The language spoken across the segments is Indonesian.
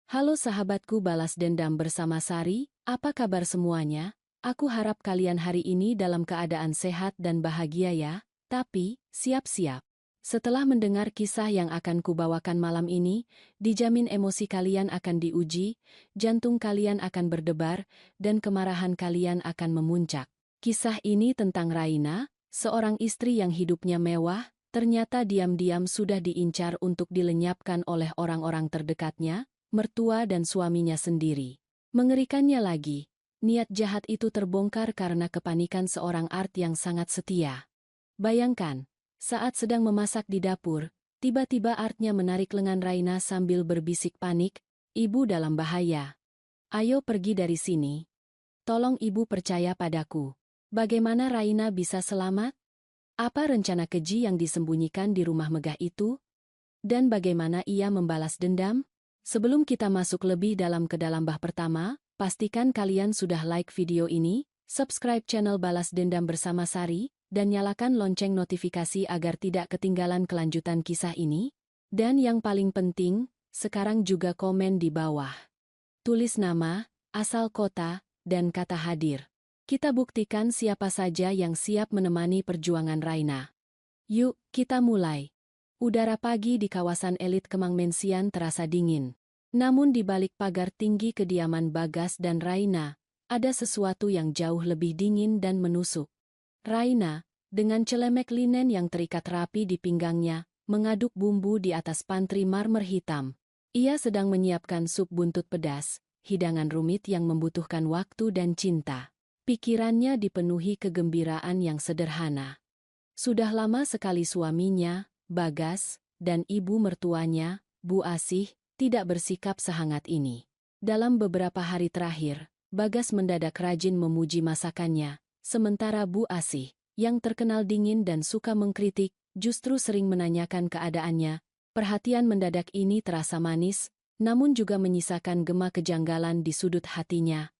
Halo sahabatku balas dendam bersama Sari, apa kabar semuanya? Aku harap kalian hari ini dalam keadaan sehat dan bahagia ya. Tapi, siap-siap. Setelah mendengar kisah yang akan kubawakan malam ini, dijamin emosi kalian akan diuji, jantung kalian akan berdebar, dan kemarahan kalian akan memuncak. Kisah ini tentang Raina, seorang istri yang hidupnya mewah, ternyata diam-diam sudah diincar untuk dilenyapkan oleh orang-orang terdekatnya, mertua dan suaminya sendiri. Mengerikannya lagi, niat jahat itu terbongkar karena kepanikan seorang Art yang sangat setia. Bayangkan, saat sedang memasak di dapur, tiba-tiba Artnya menarik lengan Raina sambil berbisik panik, "Ibu dalam bahaya. Ayo pergi dari sini. Tolong ibu percaya padaku." Bagaimana Raina bisa selamat? Apa rencana keji yang disembunyikan di rumah megah itu? Dan bagaimana ia membalas dendam? Sebelum kita masuk lebih dalam ke dalam bab pertama, pastikan kalian sudah like video ini, subscribe channel Balas Dendam bersama Sari, dan nyalakan lonceng notifikasi agar tidak ketinggalan kelanjutan kisah ini. Dan yang paling penting, sekarang juga komen di bawah. Tulis nama, asal kota, dan kata hadir. Kita buktikan siapa saja yang siap menemani perjuangan Raina. Yuk, kita mulai. Udara pagi di kawasan elit Kemang Mensian terasa dingin. Namun di balik pagar tinggi kediaman Bagas dan Raina, ada sesuatu yang jauh lebih dingin dan menusuk. Raina, dengan celemek linen yang terikat rapi di pinggangnya, mengaduk bumbu di atas pantry marmer hitam. Ia sedang menyiapkan sup buntut pedas, hidangan rumit yang membutuhkan waktu dan cinta. Pikirannya dipenuhi kegembiraan yang sederhana. Sudah lama sekali suaminya, Bagas, dan ibu mertuanya, Bu Asih, tidak bersikap sehangat ini. Dalam beberapa hari terakhir, Bagas mendadak rajin memuji masakannya, sementara Bu Asih, yang terkenal dingin dan suka mengkritik, justru sering menanyakan keadaannya. Perhatian mendadak ini terasa manis, namun juga menyisakan gema kejanggalan di sudut hatinya.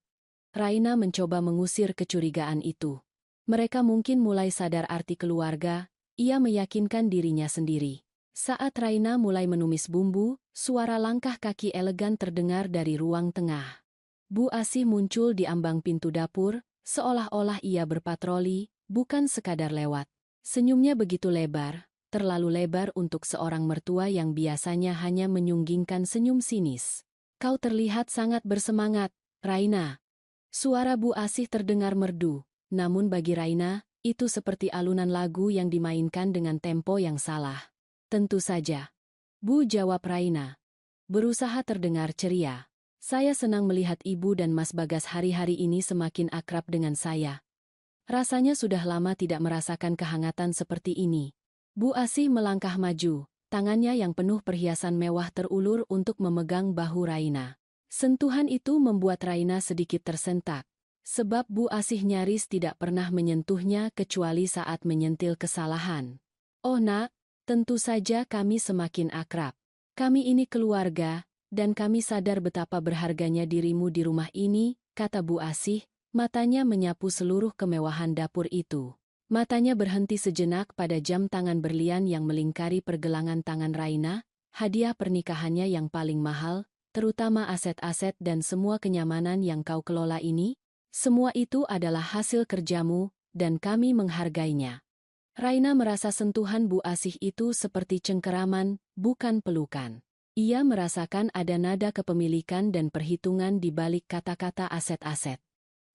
Raina mencoba mengusir kecurigaan itu. Mereka mungkin mulai sadar arti keluarga, ia meyakinkan dirinya sendiri. Saat Raina mulai menumis bumbu, suara langkah kaki elegan terdengar dari ruang tengah. Bu Asih muncul di ambang pintu dapur, seolah-olah ia berpatroli, bukan sekadar lewat. Senyumnya begitu lebar, terlalu lebar untuk seorang mertua yang biasanya hanya menyunggingkan senyum sinis. "Kau terlihat sangat bersemangat, Raina." Suara Bu Asih terdengar merdu, namun bagi Raina, itu seperti alunan lagu yang dimainkan dengan tempo yang salah. "Tentu saja." Bu, jawab Raina. Berusaha terdengar ceria. "Saya senang melihat Ibu dan Mas Bagas hari-hari ini semakin akrab dengan saya. Rasanya sudah lama tidak merasakan kehangatan seperti ini." Bu Asih melangkah maju, tangannya yang penuh perhiasan mewah terulur untuk memegang bahu Raina. Sentuhan itu membuat Raina sedikit tersentak, sebab Bu Asih nyaris tidak pernah menyentuhnya kecuali saat menyentil kesalahan. "Oh nak, tentu saja kami semakin akrab. Kami ini keluarga, dan kami sadar betapa berharganya dirimu di rumah ini," kata Bu Asih, matanya menyapu seluruh kemewahan dapur itu. Matanya berhenti sejenak pada jam tangan berlian yang melingkari pergelangan tangan Raina, hadiah pernikahannya yang paling mahal, terutama aset-aset dan semua kenyamanan yang kau kelola ini. Semua itu adalah hasil kerjamu, dan kami menghargainya. Raina merasa sentuhan Bu Asih itu seperti cengkeraman, bukan pelukan. Ia merasakan ada nada kepemilikan dan perhitungan di balik kata-kata aset-aset.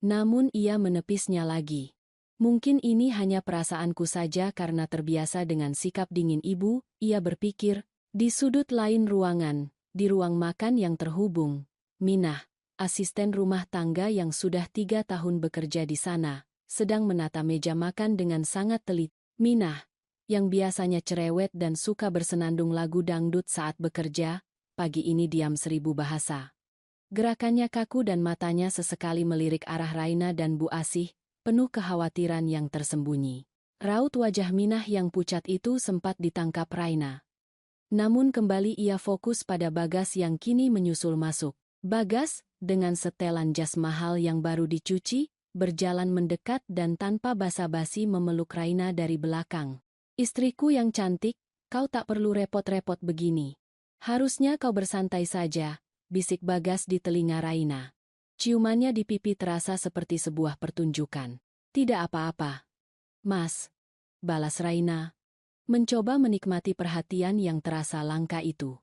Namun ia menepisnya lagi. "Mungkin ini hanya perasaanku saja karena terbiasa dengan sikap dingin ibu," ia berpikir. Di sudut lain ruangan, di ruang makan yang terhubung, Minah, asisten rumah tangga yang sudah 3 tahun bekerja di sana, sedang menata meja makan dengan sangat teliti. Minah, yang biasanya cerewet dan suka bersenandung lagu dangdut saat bekerja, pagi ini diam 1000 bahasa. Gerakannya kaku dan matanya sesekali melirik arah Raina dan Bu Asih, penuh kekhawatiran yang tersembunyi. Raut wajah Minah yang pucat itu sempat ditangkap Raina. Namun kembali ia fokus pada Bagas yang kini menyusul masuk. Bagas, dengan setelan jas mahal yang baru dicuci, berjalan mendekat dan tanpa basa-basi memeluk Raina dari belakang. "Istriku yang cantik, kau tak perlu repot-repot begini. Harusnya kau bersantai saja," bisik Bagas di telinga Raina. Ciumannya di pipi terasa seperti sebuah pertunjukan. Tidak apa-apa, Mas, balas Raina, mencoba menikmati perhatian yang terasa langka itu.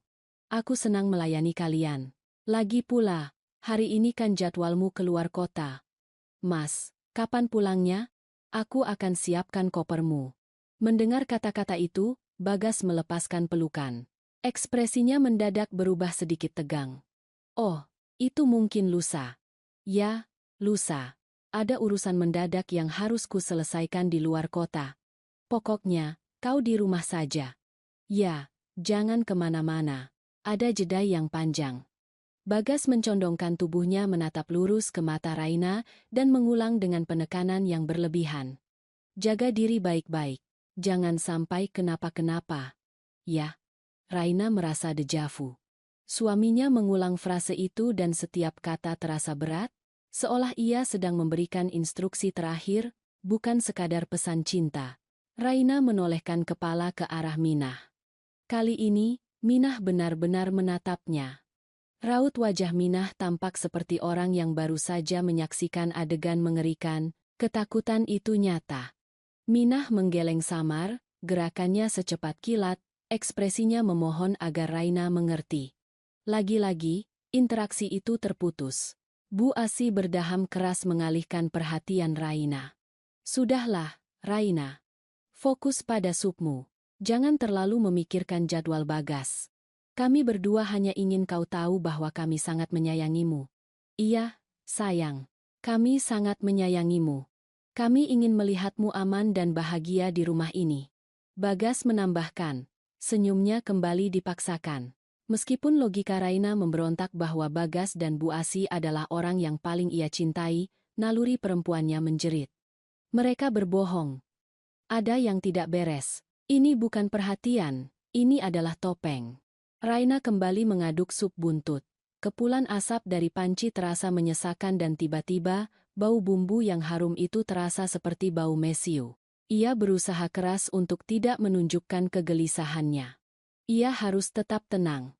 Aku senang melayani kalian. Lagi pula, hari ini kan jadwalmu keluar kota. Mas, kapan pulangnya? Aku akan siapkan kopermu. Mendengar kata-kata itu, Bagas melepaskan pelukan. Ekspresinya mendadak berubah sedikit tegang. Oh, itu mungkin lusa. Ya, lusa. Ada urusan mendadak yang harus ku selesaikan di luar kota. Pokoknya, kau di rumah saja. Ya, jangan kemana-mana. Ada jeda yang panjang. Bagas mencondongkan tubuhnya menatap lurus ke mata Raina dan mengulang dengan penekanan yang berlebihan. Jaga diri baik-baik. Jangan sampai kenapa-kenapa. Ya, Raina merasa dejavu. Suaminya mengulang frase itu dan setiap kata terasa berat, seolah ia sedang memberikan instruksi terakhir, bukan sekadar pesan cinta. Raina menolehkan kepala ke arah Minah. Kali ini, Minah benar-benar menatapnya. Raut wajah Minah tampak seperti orang yang baru saja menyaksikan adegan mengerikan, ketakutan itu nyata. Minah menggeleng samar, gerakannya secepat kilat, ekspresinya memohon agar Raina mengerti. Lagi-lagi, interaksi itu terputus. Bu Asi berdaham keras mengalihkan perhatian Raina. Sudahlah, Raina. Fokus pada supmu. Jangan terlalu memikirkan jadwal Bagas. Kami berdua hanya ingin kau tahu bahwa kami sangat menyayangimu. Iya, sayang. Kami sangat menyayangimu. Kami ingin melihatmu aman dan bahagia di rumah ini. Bagas menambahkan. Senyumnya kembali dipaksakan. Meskipun logika Raina memberontak bahwa Bagas dan Bu Asi adalah orang yang paling ia cintai, naluri perempuannya menjerit. Mereka berbohong. Ada yang tidak beres. Ini bukan perhatian, ini adalah topeng. Raina kembali mengaduk sup buntut. Kepulan asap dari panci terasa menyesakan dan tiba-tiba, bau bumbu yang harum itu terasa seperti bau mesiu. Ia berusaha keras untuk tidak menunjukkan kegelisahannya. Ia harus tetap tenang.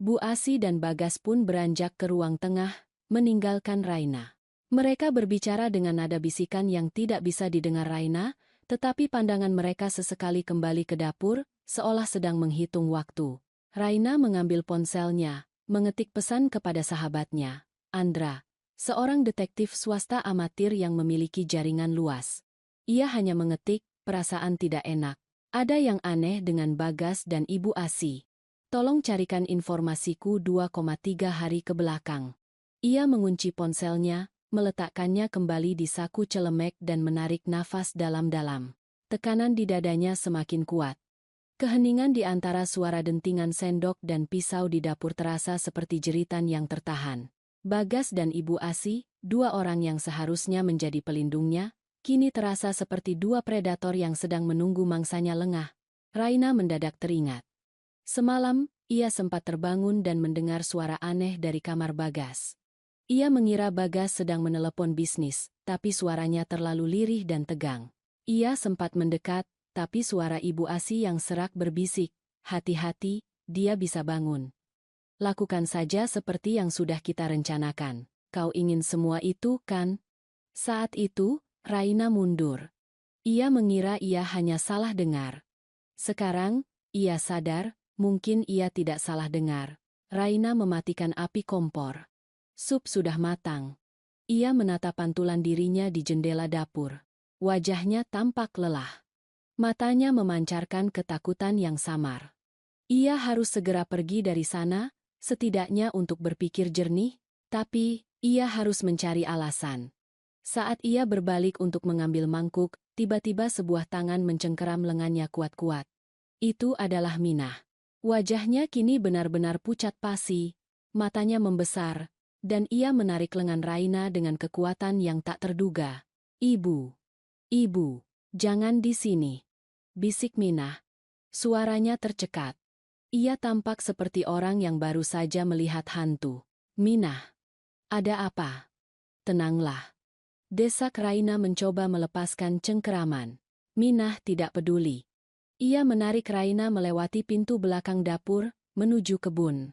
Bu Asi dan Bagas pun beranjak ke ruang tengah, meninggalkan Raina. Mereka berbicara dengan nada bisikan yang tidak bisa didengar Raina, tetapi pandangan mereka sesekali kembali ke dapur, seolah sedang menghitung waktu. Raina mengambil ponselnya, mengetik pesan kepada sahabatnya, Andra, seorang detektif swasta amatir yang memiliki jaringan luas. Ia hanya mengetik, perasaan tidak enak. Ada yang aneh dengan Bagas dan Ibu Asi. Tolong carikan informasiku 2,3 hari ke belakang. Ia mengunci ponselnya, meletakkannya kembali di saku celemek dan menarik nafas dalam-dalam. Tekanan di dadanya semakin kuat. Keheningan di antara suara dentingan sendok dan pisau di dapur terasa seperti jeritan yang tertahan. Bagas dan Ibu Asi, dua orang yang seharusnya menjadi pelindungnya, kini terasa seperti dua predator yang sedang menunggu mangsanya lengah. Raina mendadak teringat. Semalam, ia sempat terbangun dan mendengar suara aneh dari kamar Bagas. Ia mengira Bagas sedang menelepon bisnis, tapi suaranya terlalu lirih dan tegang. Ia sempat mendekat, tapi suara Ibu Asi yang serak berbisik, hati-hati, dia bisa bangun. Lakukan saja seperti yang sudah kita rencanakan. Kau ingin semua itu, kan? Saat itu, Raina mundur. Ia mengira ia hanya salah dengar. Sekarang, ia sadar, mungkin ia tidak salah dengar. Raina mematikan api kompor. Sup sudah matang. Ia menatap pantulan dirinya di jendela dapur. Wajahnya tampak lelah. Matanya memancarkan ketakutan yang samar. Ia harus segera pergi dari sana, setidaknya untuk berpikir jernih, tapi ia harus mencari alasan. Saat ia berbalik untuk mengambil mangkuk, tiba-tiba sebuah tangan mencengkeram lengannya kuat-kuat. Itu adalah Minah. Wajahnya kini benar-benar pucat pasi, matanya membesar, dan ia menarik lengan Raina dengan kekuatan yang tak terduga. Ibu, jangan di sini, bisik Minah. Suaranya tercekat. Ia tampak seperti orang yang baru saja melihat hantu. Minah, ada apa? Tenanglah. Desak Raina mencoba melepaskan cengkeraman. Minah tidak peduli. Ia menarik Raina melewati pintu belakang dapur, menuju kebun.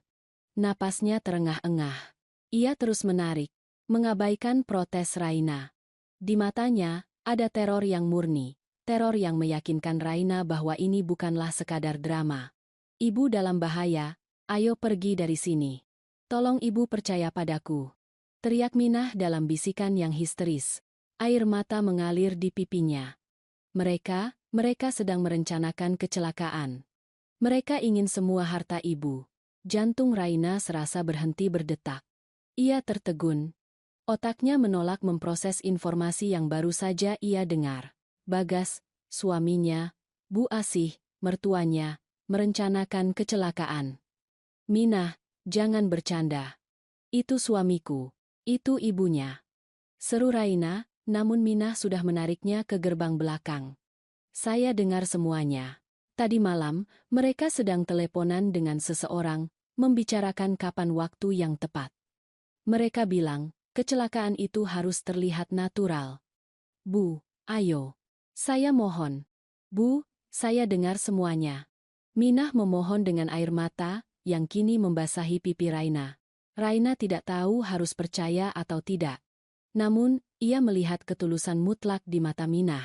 Napasnya terengah-engah. Ia terus menarik, mengabaikan protes Raina. Di matanya, ada teror yang murni, teror yang meyakinkan Raina bahwa ini bukanlah sekadar drama. Ibu dalam bahaya, ayo pergi dari sini. Tolong ibu percaya padaku. Teriak Minah dalam bisikan yang histeris. Air mata mengalir di pipinya. Mereka sedang merencanakan kecelakaan. Mereka ingin semua harta ibu. Jantung Raina serasa berhenti berdetak. Ia tertegun. Otaknya menolak memproses informasi yang baru saja ia dengar. Bagas, suaminya, Bu Asih, mertuanya, merencanakan kecelakaan. Minah, jangan bercanda. Itu suamiku. Itu ibunya. Seru Raina, namun Minah sudah menariknya ke gerbang belakang. Saya dengar semuanya. Tadi malam, mereka sedang teleponan dengan seseorang, membicarakan kapan waktu yang tepat. Mereka bilang, kecelakaan itu harus terlihat natural. Bu, ayo. Saya mohon. Bu, saya dengar semuanya. Minah memohon dengan air mata, yang kini membasahi pipi Raina. Raina tidak tahu harus percaya atau tidak. Namun, ia melihat ketulusan mutlak di mata Minah.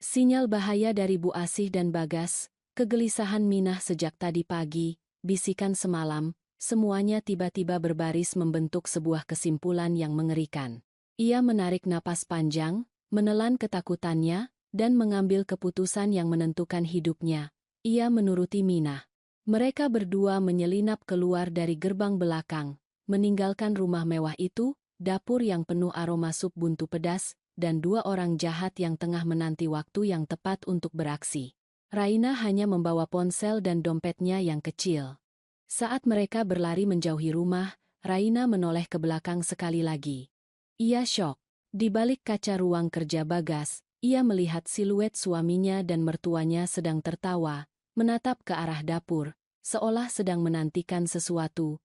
Sinyal bahaya dari Bu Asih dan Bagas, kegelisahan Minah sejak tadi pagi, bisikan semalam, semuanya tiba-tiba berbaris membentuk sebuah kesimpulan yang mengerikan. Ia menarik napas panjang, menelan ketakutannya, dan mengambil keputusan yang menentukan hidupnya. Ia menuruti Minah. Mereka berdua menyelinap keluar dari gerbang belakang, meninggalkan rumah mewah itu, dapur yang penuh aroma sup buntu pedas, dan dua orang jahat yang tengah menanti waktu yang tepat untuk beraksi. Raina hanya membawa ponsel dan dompetnya yang kecil. Saat mereka berlari menjauhi rumah, Raina menoleh ke belakang sekali lagi. Ia syok. Di balik kaca ruang kerja Bagas, ia melihat siluet suaminya dan mertuanya sedang tertawa, menatap ke arah dapur, seolah sedang menantikan sesuatu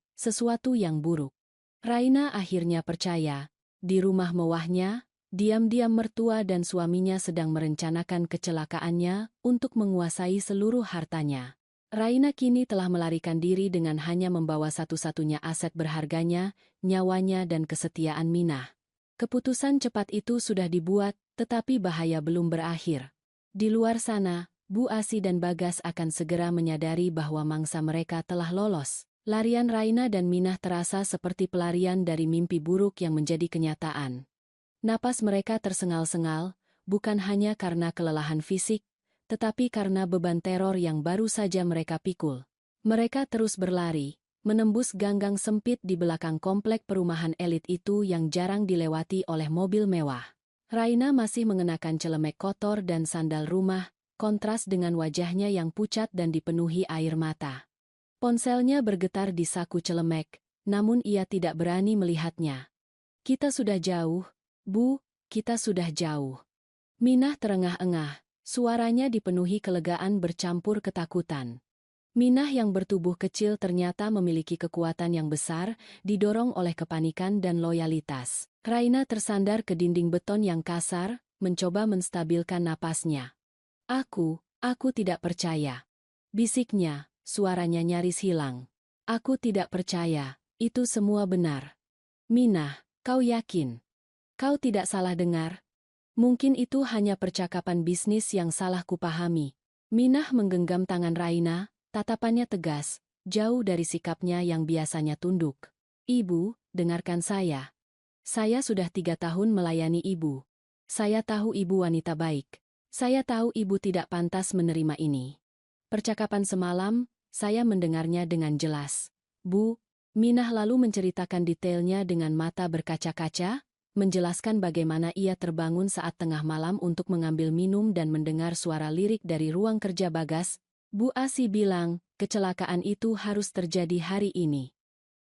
yang buruk. Raina akhirnya percaya, di rumah mewahnya, diam-diam mertua dan suaminya sedang merencanakan kecelakaannya untuk menguasai seluruh hartanya. Raina kini telah melarikan diri dengan hanya membawa satu-satunya aset berharganya, nyawanya dan kesetiaan Minah. Keputusan cepat itu sudah dibuat, tetapi bahaya belum berakhir. Di luar sana, Bu Asih dan Bagas akan segera menyadari bahwa mangsa mereka telah lolos. Larian Raina dan Minah terasa seperti pelarian dari mimpi buruk yang menjadi kenyataan. Napas mereka tersengal-sengal, bukan hanya karena kelelahan fisik, tetapi karena beban teror yang baru saja mereka pikul. Mereka terus berlari, menembus gang-gang sempit di belakang komplek perumahan elit itu yang jarang dilewati oleh mobil mewah. Raina masih mengenakan celemek kotor dan sandal rumah, kontras dengan wajahnya yang pucat dan dipenuhi air mata. Ponselnya bergetar di saku celemek, namun ia tidak berani melihatnya. Kita sudah jauh, Bu, kita sudah jauh. Minah terengah-engah, suaranya dipenuhi kelegaan bercampur ketakutan. Minah yang bertubuh kecil ternyata memiliki kekuatan yang besar, didorong oleh kepanikan dan loyalitas. Raina tersandar ke dinding beton yang kasar, mencoba menstabilkan napasnya. Aku tidak percaya. Bisiknya, suaranya nyaris hilang. Aku tidak percaya, itu semua benar. Minah, kau yakin? Kau tidak salah dengar? Mungkin itu hanya percakapan bisnis yang salah kupahami. Minah menggenggam tangan Raina, tatapannya tegas, jauh dari sikapnya yang biasanya tunduk. Ibu, dengarkan saya. Saya sudah 3 tahun melayani ibu. Saya tahu ibu wanita baik. Saya tahu ibu tidak pantas menerima ini. Percakapan semalam, saya mendengarnya dengan jelas. Bu, Minah lalu menceritakan detailnya dengan mata berkaca-kaca, menjelaskan bagaimana ia terbangun saat tengah malam untuk mengambil minum dan mendengar suara lirik dari ruang kerja Bagas. Bu Asih bilang, kecelakaan itu harus terjadi hari ini.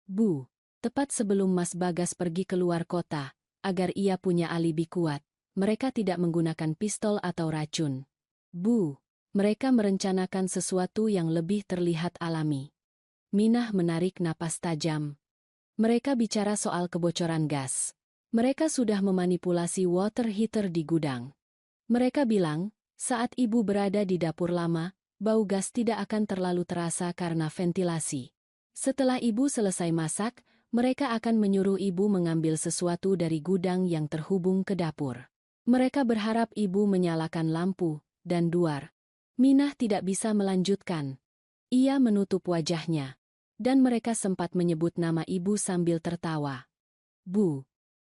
Bu, tepat sebelum Mas Bagas pergi keluar kota, agar ia punya alibi kuat, mereka tidak menggunakan pistol atau racun. Bu, mereka merencanakan sesuatu yang lebih terlihat alami. Minah menarik napas tajam. Mereka bicara soal kebocoran gas. Mereka sudah memanipulasi water heater di gudang. Mereka bilang, saat ibu berada di dapur lama, bau gas tidak akan terlalu terasa karena ventilasi. Setelah ibu selesai masak, mereka akan menyuruh ibu mengambil sesuatu dari gudang yang terhubung ke dapur. Mereka berharap ibu menyalakan lampu dan duar. Minah tidak bisa melanjutkan. Ia menutup wajahnya. Dan mereka sempat menyebut nama ibu sambil tertawa. Bu.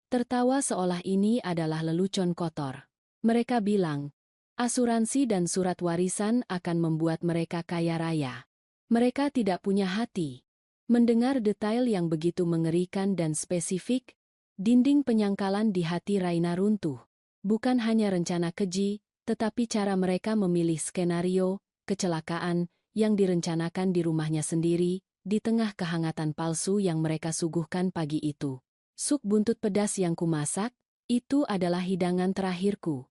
Tertawa seolah ini adalah lelucon kotor. Mereka bilang, asuransi dan surat warisan akan membuat mereka kaya raya. Mereka tidak punya hati. Mendengar detail yang begitu mengerikan dan spesifik, dinding penyangkalan di hati Raina runtuh. Bukan hanya rencana keji, tetapi cara mereka memilih skenario kecelakaan yang direncanakan di rumahnya sendiri, di tengah kehangatan palsu yang mereka suguhkan pagi itu. Sup buntut pedas yang kumasak, itu adalah hidangan terakhirku.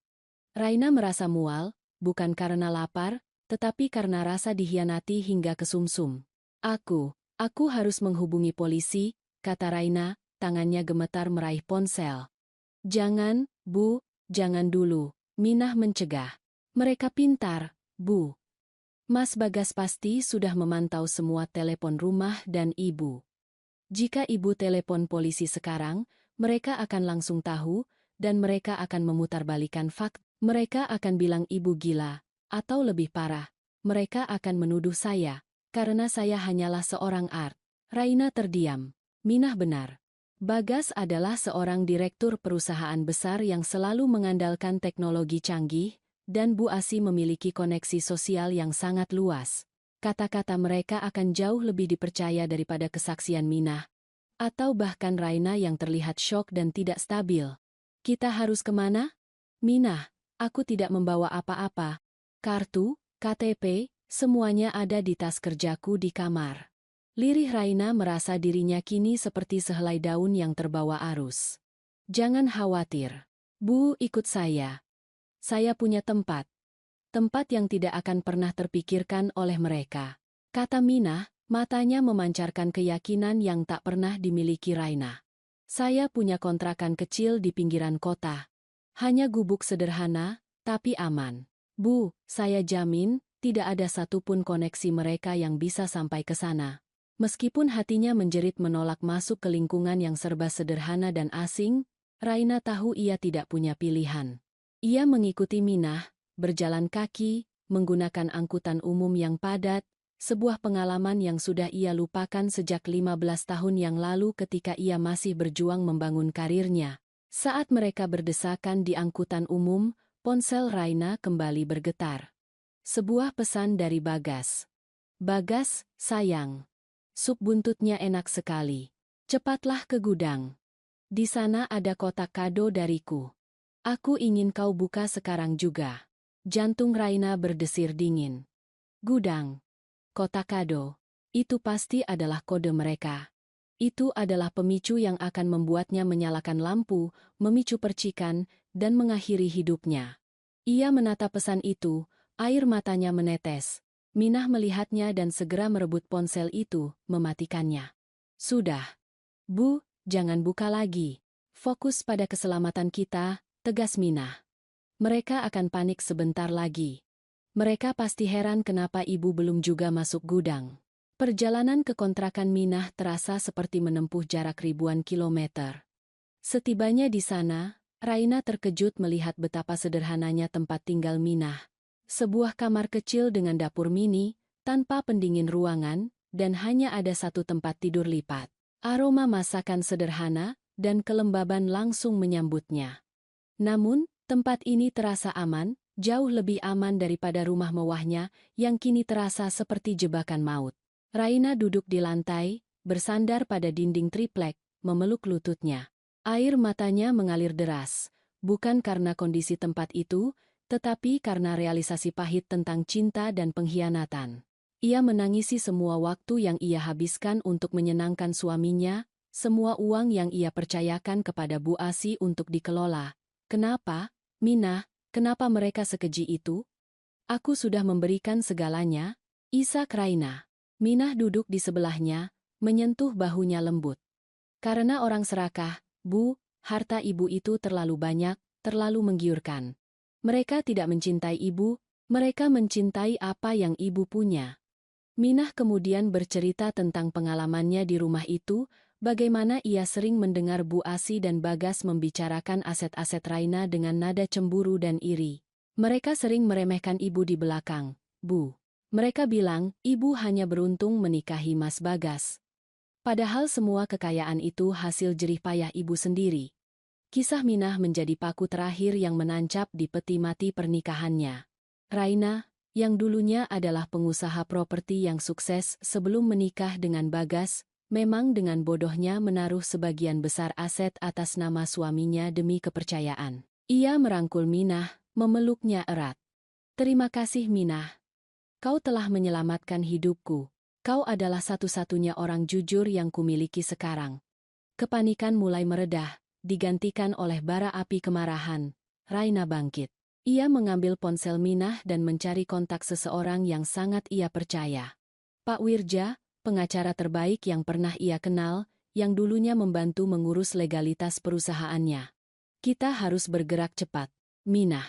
Raina merasa mual, bukan karena lapar, tetapi karena rasa dikhianati hingga ke sumsum. Aku harus menghubungi polisi, kata Raina, tangannya gemetar meraih ponsel. Jangan, Bu, jangan dulu, Minah mencegah. Mereka pintar, Bu. Mas Bagas pasti sudah memantau semua telepon rumah dan ibu. Jika ibu telepon polisi sekarang, mereka akan langsung tahu, dan mereka akan memutarbalikkan fakta. Mereka akan bilang ibu gila, atau lebih parah, mereka akan menuduh saya, karena saya hanyalah seorang art. Raina terdiam. Minah benar. Bagas adalah seorang direktur perusahaan besar yang selalu mengandalkan teknologi canggih, dan Bu Asi memiliki koneksi sosial yang sangat luas. Kata-kata mereka akan jauh lebih dipercaya daripada kesaksian Minah. Atau bahkan Raina yang terlihat syok dan tidak stabil. Kita harus kemana? Minah, aku tidak membawa apa-apa. Kartu, KTP, semuanya ada di tas kerjaku di kamar. Lirih Raina merasa dirinya kini seperti sehelai daun yang terbawa arus. Jangan khawatir. Bu, ikut saya. Saya punya tempat. Tempat yang tidak akan pernah terpikirkan oleh mereka. Kata Minah, matanya memancarkan keyakinan yang tak pernah dimiliki Raina. Saya punya kontrakan kecil di pinggiran kota. Hanya gubuk sederhana, tapi aman. Bu, saya jamin, tidak ada satupun koneksi mereka yang bisa sampai ke sana. Meskipun hatinya menjerit menolak masuk ke lingkungan yang serba sederhana dan asing, Raina tahu ia tidak punya pilihan. Ia mengikuti Minah, berjalan kaki, menggunakan angkutan umum yang padat, sebuah pengalaman yang sudah ia lupakan sejak 15 tahun yang lalu ketika ia masih berjuang membangun karirnya. Saat mereka berdesakan di angkutan umum, ponsel Raina kembali bergetar. Sebuah pesan dari Bagas. Bagas, sayang. Sup buntutnya enak sekali. Cepatlah ke gudang. Di sana ada kotak kado dariku. Aku ingin kau buka sekarang juga. Jantung Raina berdesir dingin. Gudang. Kotak kado. Itu pasti adalah kode mereka. Itu adalah pemicu yang akan membuatnya menyalakan lampu, memicu percikan, dan mengakhiri hidupnya. Ia menatap pesan itu, air matanya menetes. Minah melihatnya dan segera merebut ponsel itu, mematikannya. Sudah. Bu, jangan buka lagi. Fokus pada keselamatan kita, tegas Minah. Mereka akan panik sebentar lagi. Mereka pasti heran kenapa ibu belum juga masuk gudang. Perjalanan ke kontrakan Minah terasa seperti menempuh jarak ribuan kilometer. Setibanya di sana, Raina terkejut melihat betapa sederhananya tempat tinggal Minah. Sebuah kamar kecil dengan dapur mini, tanpa pendingin ruangan, dan hanya ada satu tempat tidur lipat. Aroma masakan sederhana, dan kelembaban langsung menyambutnya. Namun, tempat ini terasa aman, jauh lebih aman daripada rumah mewahnya, yang kini terasa seperti jebakan maut. Raina duduk di lantai, bersandar pada dinding triplek, memeluk lututnya. Air matanya mengalir deras, bukan karena kondisi tempat itu, tetapi karena realisasi pahit tentang cinta dan pengkhianatan. Ia menangisi semua waktu yang ia habiskan untuk menyenangkan suaminya, semua uang yang ia percayakan kepada Bu Asi untuk dikelola. Kenapa, Minah, kenapa mereka sekeji itu? Aku sudah memberikan segalanya, isak Raina. Minah duduk di sebelahnya, menyentuh bahunya lembut. Karena orang serakah, Bu, harta ibu itu terlalu banyak, terlalu menggiurkan. Mereka tidak mencintai ibu, mereka mencintai apa yang ibu punya. Minah kemudian bercerita tentang pengalamannya di rumah itu, bagaimana ia sering mendengar Bu Asi dan Bagas membicarakan aset-aset Raina dengan nada cemburu dan iri. Mereka sering meremehkan ibu di belakang. Bu. Mereka bilang, ibu hanya beruntung menikahi Mas Bagas. Padahal semua kekayaan itu hasil jerih payah ibu sendiri. Kisah Minah menjadi paku terakhir yang menancap di peti mati pernikahannya. Raina, yang dulunya adalah pengusaha properti yang sukses sebelum menikah dengan Bagas, memang dengan bodohnya menaruh sebagian besar aset atas nama suaminya demi kepercayaan. Ia merangkul Minah, memeluknya erat. Terima kasih Minah. Kau telah menyelamatkan hidupku. Kau adalah satu-satunya orang jujur yang kumiliki sekarang. Kepanikan mulai meredah, digantikan oleh bara api kemarahan. Raina bangkit. Ia mengambil ponsel Minah dan mencari kontak seseorang yang sangat ia percaya. Pak Wirja, pengacara terbaik yang pernah ia kenal, yang dulunya membantu mengurus legalitas perusahaannya. Kita harus bergerak cepat. Minah.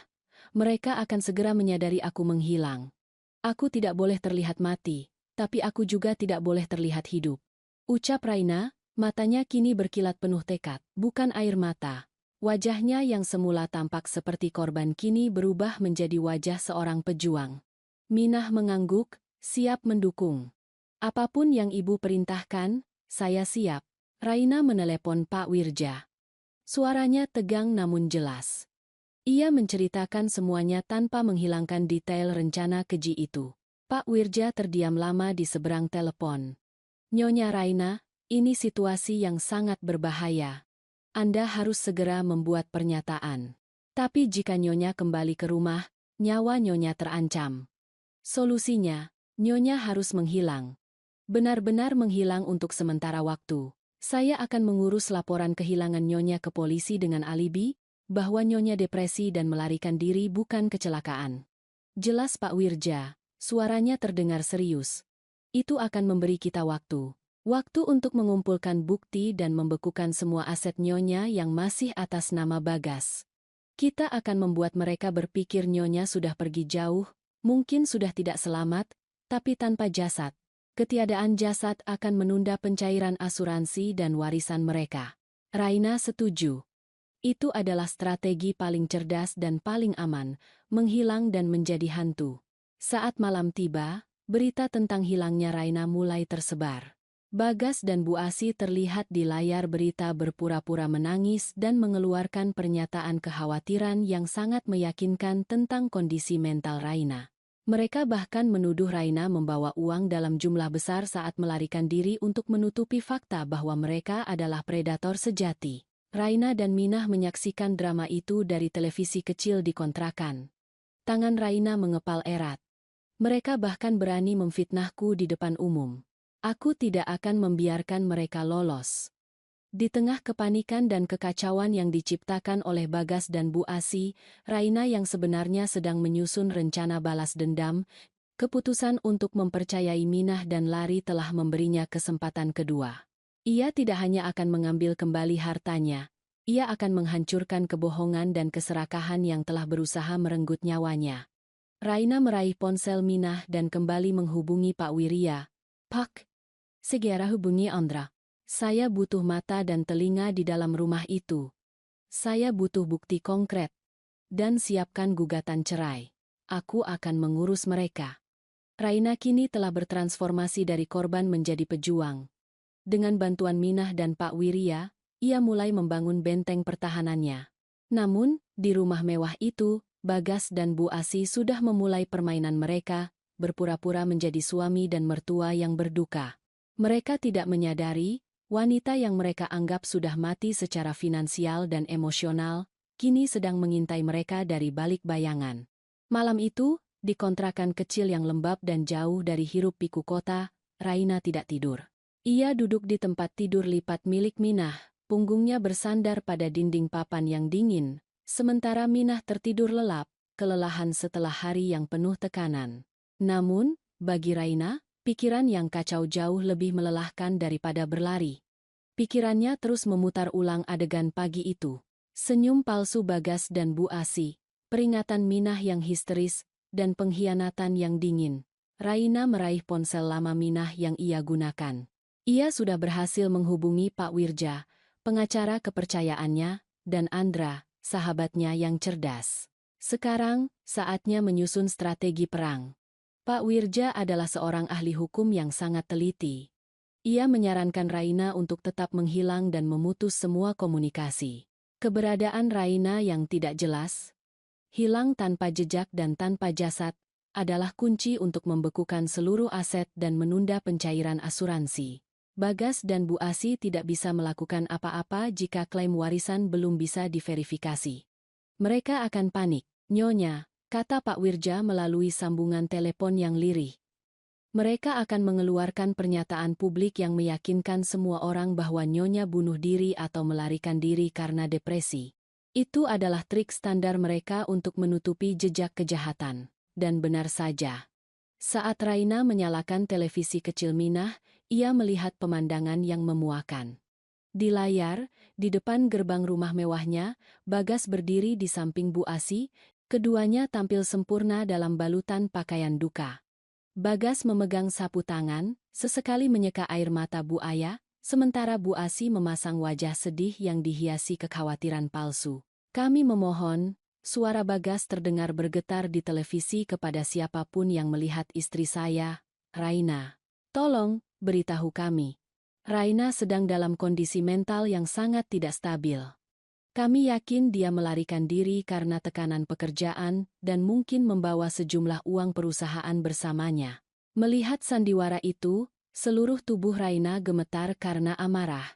Mereka akan segera menyadari aku menghilang. Aku tidak boleh terlihat mati, tapi aku juga tidak boleh terlihat hidup. Ucap Raina, matanya kini berkilat penuh tekad, bukan air mata. Wajahnya yang semula tampak seperti korban kini berubah menjadi wajah seorang pejuang. Minah mengangguk, siap mendukung. Apapun yang ibu perintahkan, saya siap. Raina menelepon Pak Wirja. Suaranya tegang namun jelas. Ia menceritakan semuanya tanpa menghilangkan detail rencana keji itu. Pak Wirja terdiam lama di seberang telepon. Nyonya Raina, ini situasi yang sangat berbahaya. Anda harus segera membuat pernyataan. Tapi jika Nyonya kembali ke rumah, nyawa Nyonya terancam. Solusinya, Nyonya harus menghilang. Benar-benar menghilang untuk sementara waktu. Saya akan mengurus laporan kehilangan Nyonya ke polisi dengan alibi, bahwa Nyonya depresi dan melarikan diri bukan kecelakaan. Jelas Pak Wirja, suaranya terdengar serius. Itu akan memberi kita waktu. Waktu untuk mengumpulkan bukti dan membekukan semua aset Nyonya yang masih atas nama Bagas. Kita akan membuat mereka berpikir Nyonya sudah pergi jauh, mungkin sudah tidak selamat, tapi tanpa jasad. Ketiadaan jasad akan menunda pencairan asuransi dan warisan mereka. Raina setuju. Itu adalah strategi paling cerdas dan paling aman, menghilang dan menjadi hantu. Saat malam tiba, berita tentang hilangnya Raina mulai tersebar. Bagas dan Bu Asi terlihat di layar berita berpura-pura menangis dan mengeluarkan pernyataan kekhawatiran yang sangat meyakinkan tentang kondisi mental Raina. Mereka bahkan menuduh Raina membawa uang dalam jumlah besar saat melarikan diri untuk menutupi fakta bahwa mereka adalah predator sejati. Raina dan Minah menyaksikan drama itu dari televisi kecil di kontrakan. Tangan Raina mengepal erat. Mereka bahkan berani memfitnahku di depan umum. Aku tidak akan membiarkan mereka lolos. Di tengah kepanikan dan kekacauan yang diciptakan oleh Bagas dan Bu Asi, Raina yang sebenarnya sedang menyusun rencana balas dendam, keputusan untuk mempercayai Minah dan lari telah memberinya kesempatan kedua. Ia tidak hanya akan mengambil kembali hartanya, ia akan menghancurkan kebohongan dan keserakahan yang telah berusaha merenggut nyawanya. Raina meraih ponsel Minah dan kembali menghubungi Pak Wirya. Pak, segera hubungi Andra. Saya butuh mata dan telinga di dalam rumah itu. Saya butuh bukti konkret. Dan siapkan gugatan cerai. Aku akan mengurus mereka. Raina kini telah bertransformasi dari korban menjadi pejuang. Dengan bantuan Minah dan Pak Wirya, ia mulai membangun benteng pertahanannya. Namun, di rumah mewah itu, Bagas dan Bu Asi sudah memulai permainan mereka, berpura-pura menjadi suami dan mertua yang berduka. Mereka tidak menyadari, wanita yang mereka anggap sudah mati secara finansial dan emosional, kini sedang mengintai mereka dari balik bayangan. Malam itu, di kontrakan kecil yang lembab dan jauh dari hiruk-pikuk kota, Raina tidak tidur. Ia duduk di tempat tidur lipat milik Minah, punggungnya bersandar pada dinding papan yang dingin, sementara Minah tertidur lelap, kelelahan setelah hari yang penuh tekanan. Namun, bagi Raina, pikiran yang kacau jauh lebih melelahkan daripada berlari. Pikirannya terus memutar ulang adegan pagi itu. Senyum palsu Bagas dan Bu Asi, peringatan Minah yang histeris, dan pengkhianatan yang dingin. Raina meraih ponsel lama Minah yang ia gunakan. Ia sudah berhasil menghubungi Pak Wirja, pengacara kepercayaannya, dan Andra, sahabatnya yang cerdas. Sekarang, saatnya menyusun strategi perang. Pak Wirja adalah seorang ahli hukum yang sangat teliti. Ia menyarankan Raina untuk tetap menghilang dan memutus semua komunikasi. Keberadaan Raina yang tidak jelas, hilang tanpa jejak dan tanpa jasad, adalah kunci untuk membekukan seluruh aset dan menunda pencairan asuransi. Bagas dan Bu Asi tidak bisa melakukan apa-apa jika klaim warisan belum bisa diverifikasi. Mereka akan panik, Nyonya, kata Pak Wirja melalui sambungan telepon yang lirih. Mereka akan mengeluarkan pernyataan publik yang meyakinkan semua orang bahwa Nyonya bunuh diri atau melarikan diri karena depresi. Itu adalah trik standar mereka untuk menutupi jejak kejahatan. Dan benar saja. Saat Raina menyalakan televisi kecil Minah, ia melihat pemandangan yang memuakan. Di layar, di depan gerbang rumah mewahnya, Bagas berdiri di samping Bu Asi, keduanya tampil sempurna dalam balutan pakaian duka. Bagas memegang sapu tangan, sesekali menyeka air mata Bu Aya, sementara Bu Asi memasang wajah sedih yang dihiasi kekhawatiran palsu. Kami memohon. Suara Bagas terdengar bergetar di televisi kepada siapapun yang melihat istri saya, Raina. Tolong, beritahu kami. Raina sedang dalam kondisi mental yang sangat tidak stabil. Kami yakin dia melarikan diri karena tekanan pekerjaan dan mungkin membawa sejumlah uang perusahaan bersamanya. Melihat sandiwara itu, seluruh tubuh Raina gemetar karena amarah.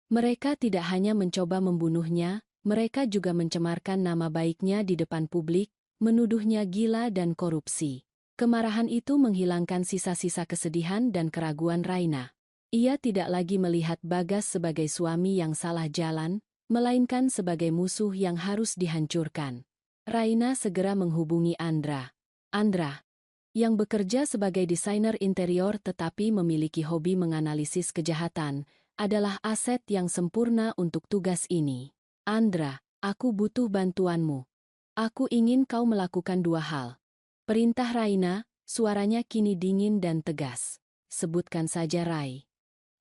Mereka tidak hanya mencoba membunuhnya, mereka juga mencemarkan nama baiknya di depan publik, menuduhnya gila dan korupsi. Kemarahan itu menghilangkan sisa-sisa kesedihan dan keraguan Raina. Ia tidak lagi melihat Bagas sebagai suami yang salah jalan, melainkan sebagai musuh yang harus dihancurkan. Raina segera menghubungi Andra. Andra, yang bekerja sebagai desainer interior tetapi memiliki hobi menganalisis kejahatan, adalah aset yang sempurna untuk tugas ini. Andra, aku butuh bantuanmu. Aku ingin kau melakukan dua hal. Perintah Raina, suaranya kini dingin dan tegas. Sebutkan saja Rai.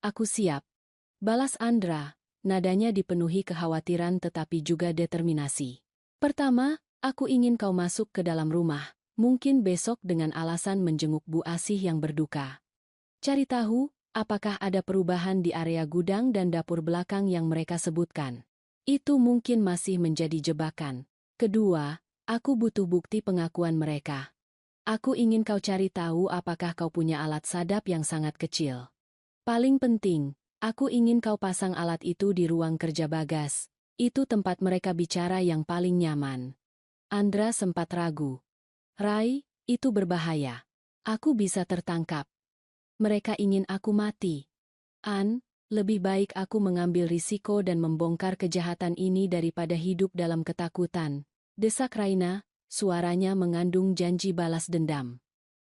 Aku siap. Balas Andra, nadanya dipenuhi kekhawatiran tetapi juga determinasi. Pertama, aku ingin kau masuk ke dalam rumah, mungkin besok dengan alasan menjenguk Bu Asih yang berduka. Cari tahu, apakah ada perubahan di area gudang dan dapur belakang yang mereka sebutkan. Itu mungkin masih menjadi jebakan. Kedua, aku butuh bukti pengakuan mereka. Aku ingin kau cari tahu apakah kau punya alat sadap yang sangat kecil. Paling penting, aku ingin kau pasang alat itu di ruang kerja Bagas. Itu tempat mereka bicara yang paling nyaman. Andra sempat ragu. Rai, itu berbahaya. Aku bisa tertangkap. Mereka ingin aku mati. Lebih baik aku mengambil risiko dan membongkar kejahatan ini daripada hidup dalam ketakutan. Desak Raina, suaranya mengandung janji balas dendam.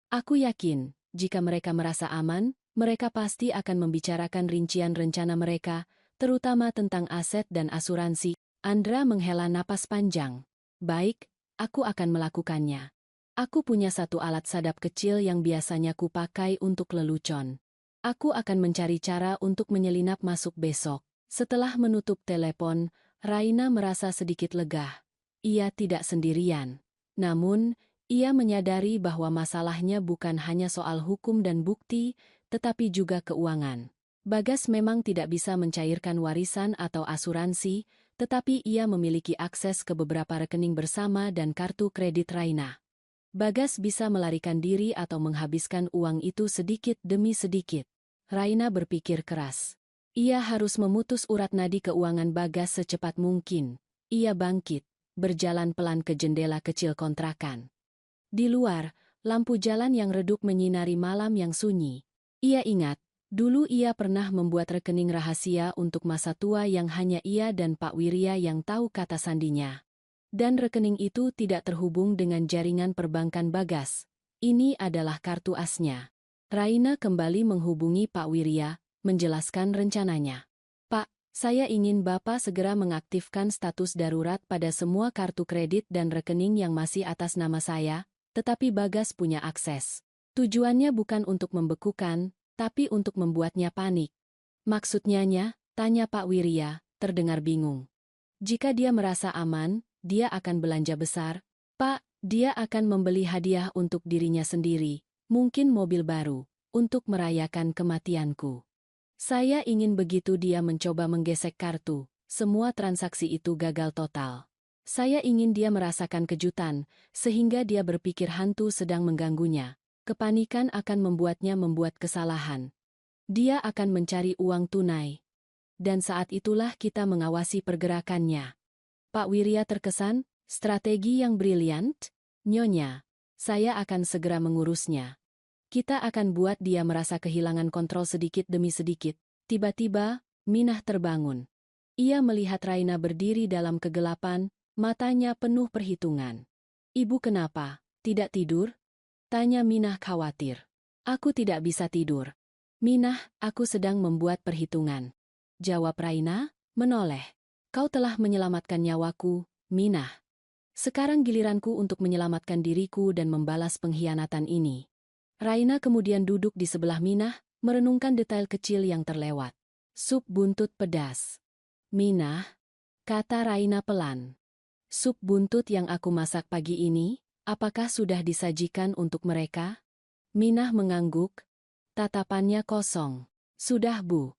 Aku yakin, jika mereka merasa aman, mereka pasti akan membicarakan rincian rencana mereka, terutama tentang aset dan asuransi. Andra menghela napas panjang. Baik, aku akan melakukannya. Aku punya satu alat sadap kecil yang biasanya kupakai untuk lelucon. Aku akan mencari cara untuk menyelinap masuk besok. Setelah menutup telepon, Raina merasa sedikit lega. Ia tidak sendirian. Namun, ia menyadari bahwa masalahnya bukan hanya soal hukum dan bukti, tetapi juga keuangan. Bagas memang tidak bisa mencairkan warisan atau asuransi, tetapi ia memiliki akses ke beberapa rekening bersama dan kartu kredit Raina. Bagas bisa melarikan diri atau menghabiskan uang itu sedikit demi sedikit. Raina berpikir keras. Ia harus memutus urat nadi keuangan Bagas secepat mungkin. Ia bangkit, berjalan pelan ke jendela kecil kontrakan. Di luar, lampu jalan yang redup menyinari malam yang sunyi. Ia ingat, dulu ia pernah membuat rekening rahasia untuk masa tua yang hanya ia dan Pak Wirya yang tahu kata sandinya. Dan rekening itu tidak terhubung dengan jaringan perbankan Bagas. Ini adalah kartu asnya. Raina kembali menghubungi Pak Wirya, menjelaskan rencananya. Pak, saya ingin Bapak segera mengaktifkan status darurat pada semua kartu kredit dan rekening yang masih atas nama saya, tetapi Bagas punya akses. Tujuannya bukan untuk membekukan, tapi untuk membuatnya panik. Maksudnya, tanya Pak Wirya, terdengar bingung. Jika dia merasa aman, dia akan belanja besar. Pak, dia akan membeli hadiah untuk dirinya sendiri, mungkin mobil baru, untuk merayakan kematianku. Saya ingin begitu dia mencoba menggesek kartu, semua transaksi itu gagal total. Saya ingin dia merasakan kejutan, sehingga dia berpikir hantu sedang mengganggunya. Kepanikan akan membuatnya membuat kesalahan. Dia akan mencari uang tunai. Dan saat itulah kita mengawasi pergerakannya. Pak Wirya terkesan, strategi yang brilian, Nyonya. Saya akan segera mengurusnya. Kita akan buat dia merasa kehilangan kontrol sedikit demi sedikit. Tiba-tiba, Minah terbangun. Ia melihat Raina berdiri dalam kegelapan, matanya penuh perhitungan. Ibu kenapa? Tidak tidur? Tanya Minah khawatir. Aku tidak bisa tidur. Minah, aku sedang membuat perhitungan. Jawab Raina, menoleh. Kau telah menyelamatkan nyawaku, Minah. Sekarang giliranku untuk menyelamatkan diriku dan membalas pengkhianatan ini. Raina kemudian duduk di sebelah Minah, merenungkan detail kecil yang terlewat. Sup buntut pedas. Minah, kata Raina pelan. Sup buntut yang aku masak pagi ini, apakah sudah disajikan untuk mereka? Minah mengangguk. Tatapannya kosong. Sudah, Bu.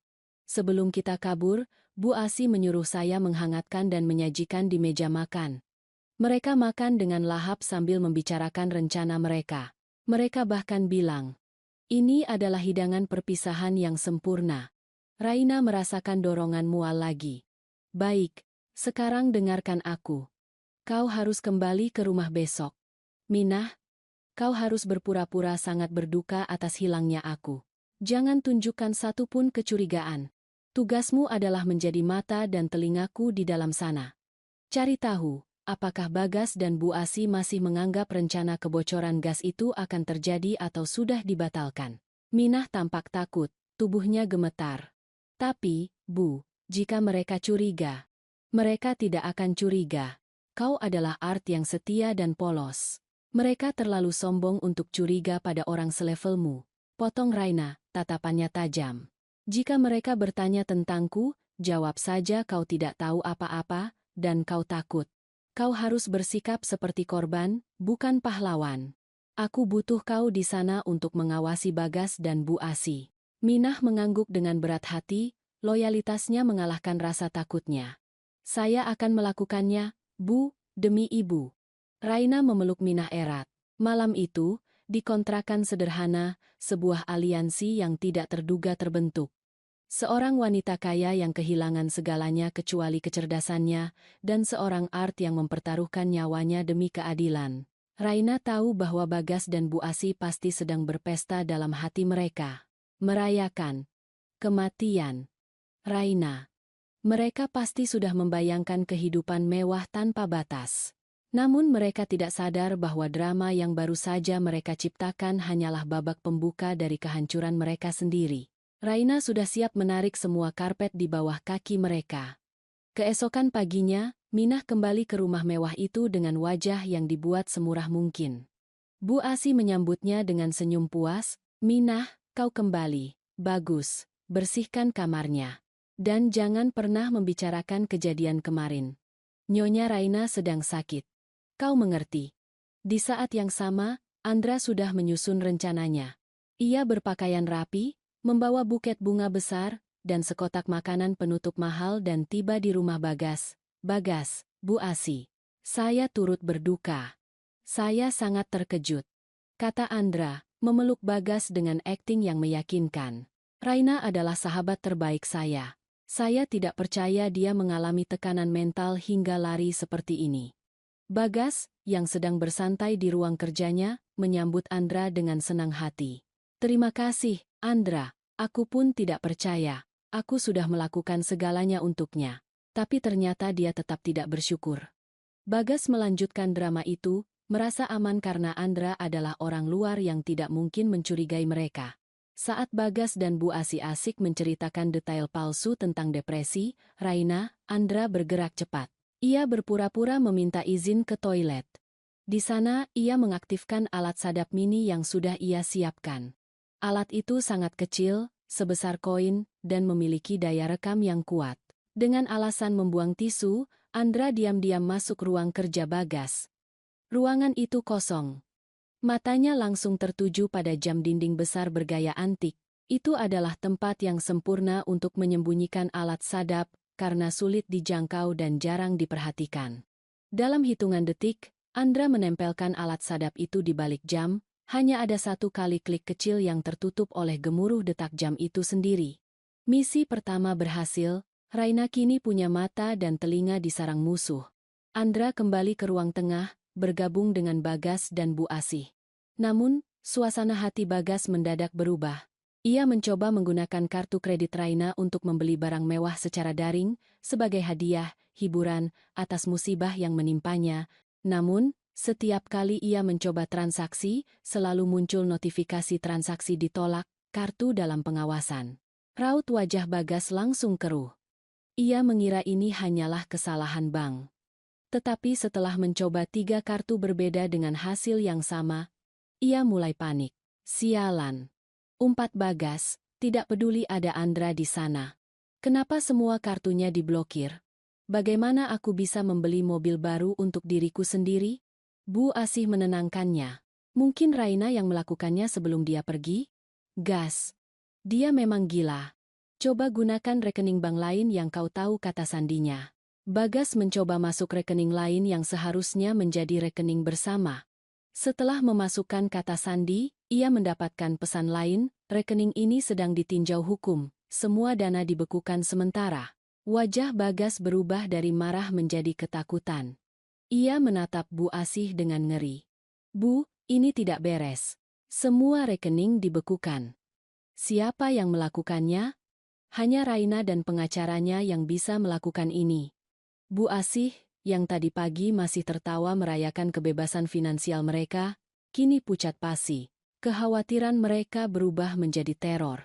Sebelum kita kabur, Bu Asi menyuruh saya menghangatkan dan menyajikan di meja makan. Mereka makan dengan lahap sambil membicarakan rencana mereka. Mereka bahkan bilang, ini adalah hidangan perpisahan yang sempurna. Raina merasakan dorongan mual lagi. Baik, sekarang dengarkan aku. Kau harus kembali ke rumah besok. Minah, kau harus berpura-pura sangat berduka atas hilangnya aku. Jangan tunjukkan satupun kecurigaan. Tugasmu adalah menjadi mata dan telingaku di dalam sana. Cari tahu, apakah Bagas dan Bu Asi masih menganggap rencana kebocoran gas itu akan terjadi atau sudah dibatalkan. Minah tampak takut, tubuhnya gemetar. Tapi, Bu, jika mereka curiga, mereka tidak akan curiga. Kau adalah Art yang setia dan polos. Mereka terlalu sombong untuk curiga pada orang selevelmu. Potong Raina, tatapannya tajam. Jika mereka bertanya tentangku, jawab saja kau tidak tahu apa-apa, dan kau takut. Kau harus bersikap seperti korban, bukan pahlawan. Aku butuh kau di sana untuk mengawasi Bagas dan Bu Asi. Minah mengangguk dengan berat hati, loyalitasnya mengalahkan rasa takutnya. Saya akan melakukannya, Bu, demi Ibu. Raina memeluk Minah erat. Malam itu, di kontrakan sederhana, sebuah aliansi yang tidak terduga terbentuk. Seorang wanita kaya yang kehilangan segalanya kecuali kecerdasannya, dan seorang Art yang mempertaruhkan nyawanya demi keadilan. Raina tahu bahwa Bagas dan Bu Asi pasti sedang berpesta dalam hati mereka. Merayakan kematian Raina. Mereka pasti sudah membayangkan kehidupan mewah tanpa batas. Namun mereka tidak sadar bahwa drama yang baru saja mereka ciptakan hanyalah babak pembuka dari kehancuran mereka sendiri. Raina sudah siap menarik semua karpet di bawah kaki mereka. Keesokan paginya, Minah kembali ke rumah mewah itu dengan wajah yang dibuat semurah mungkin. Bu Asi menyambutnya dengan senyum puas, Minah, kau kembali. Bagus, bersihkan kamarnya. Dan jangan pernah membicarakan kejadian kemarin. Nyonya Raina sedang sakit. Kau mengerti. Di saat yang sama, Andra sudah menyusun rencananya. Ia berpakaian rapi, membawa buket bunga besar, dan sekotak makanan penutup mahal dan tiba di rumah Bagas. Bagas, Bu Asi. Saya turut berduka. Saya sangat terkejut. Kata Andra, memeluk Bagas dengan akting yang meyakinkan. Raina adalah sahabat terbaik saya. Saya tidak percaya dia mengalami tekanan mental hingga lari seperti ini. Bagas, yang sedang bersantai di ruang kerjanya, menyambut Andra dengan senang hati. Terima kasih, Andra. Aku pun tidak percaya. Aku sudah melakukan segalanya untuknya. Tapi ternyata dia tetap tidak bersyukur. Bagas melanjutkan drama itu, merasa aman karena Andra adalah orang luar yang tidak mungkin mencurigai mereka. Saat Bagas dan Bu Asi asik menceritakan detail palsu tentang depresi, Raina, Andra bergerak cepat. Ia berpura-pura meminta izin ke toilet. Di sana, ia mengaktifkan alat sadap mini yang sudah ia siapkan. Alat itu sangat kecil, sebesar koin, dan memiliki daya rekam yang kuat. Dengan alasan membuang tisu, Andra diam-diam masuk ruang kerja Bagas. Ruangan itu kosong. Matanya langsung tertuju pada jam dinding besar bergaya antik. Itu adalah tempat yang sempurna untuk menyembunyikan alat sadap, karena sulit dijangkau dan jarang diperhatikan. Dalam hitungan detik, Andra menempelkan alat sadap itu di balik jam, hanya ada satu kali klik kecil yang tertutup oleh gemuruh detak jam itu sendiri. Misi pertama berhasil, Raina kini punya mata dan telinga di sarang musuh. Andra kembali ke ruang tengah, bergabung dengan Bagas dan Bu Asih. Namun, suasana hati Bagas mendadak berubah. Ia mencoba menggunakan kartu kredit Raina untuk membeli barang mewah secara daring, sebagai hadiah, hiburan, atas musibah yang menimpanya. Namun, setiap kali ia mencoba transaksi, selalu muncul notifikasi transaksi ditolak, kartu dalam pengawasan. Raut wajah Bagas langsung keruh. Ia mengira ini hanyalah kesalahan bank. Tetapi setelah mencoba 3 kartu berbeda dengan hasil yang sama, ia mulai panik. Sialan. Umpat Bagas, tidak peduli ada Andra di sana. Kenapa semua kartunya diblokir? Bagaimana aku bisa membeli mobil baru untuk diriku sendiri? Bu Asih menenangkannya. Mungkin Raina yang melakukannya sebelum dia pergi? Gas. Dia memang gila. Coba gunakan rekening bank lain yang kau tahu kata sandinya. Bagas mencoba masuk rekening lain yang seharusnya menjadi rekening bersama. Setelah memasukkan kata sandi, ia mendapatkan pesan lain, rekening ini sedang ditinjau hukum, semua dana dibekukan sementara. Wajah Bagas berubah dari marah menjadi ketakutan. Ia menatap Bu Asih dengan ngeri. Bu, ini tidak beres. Semua rekening dibekukan. Siapa yang melakukannya? Hanya Raina dan pengacaranya yang bisa melakukan ini. Bu Asih, yang tadi pagi masih tertawa merayakan kebebasan finansial mereka, kini pucat pasi. Kekhawatiran mereka berubah menjadi teror.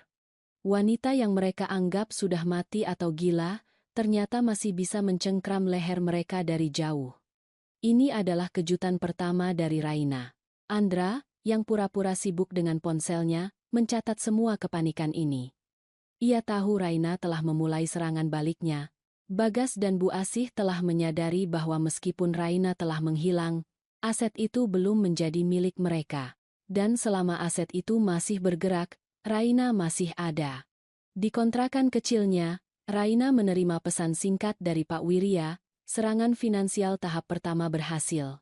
Wanita yang mereka anggap sudah mati atau gila, ternyata masih bisa mencengkram leher mereka dari jauh. Ini adalah kejutan pertama dari Raina. Andra, yang pura-pura sibuk dengan ponselnya, mencatat semua kepanikan ini. Ia tahu Raina telah memulai serangan baliknya. Bagas dan Bu Asih telah menyadari bahwa meskipun Raina telah menghilang, aset itu belum menjadi milik mereka. Dan selama aset itu masih bergerak, Raina masih ada. Di kontrakan kecilnya, Raina menerima pesan singkat dari Pak Wirya, serangan finansial tahap pertama berhasil.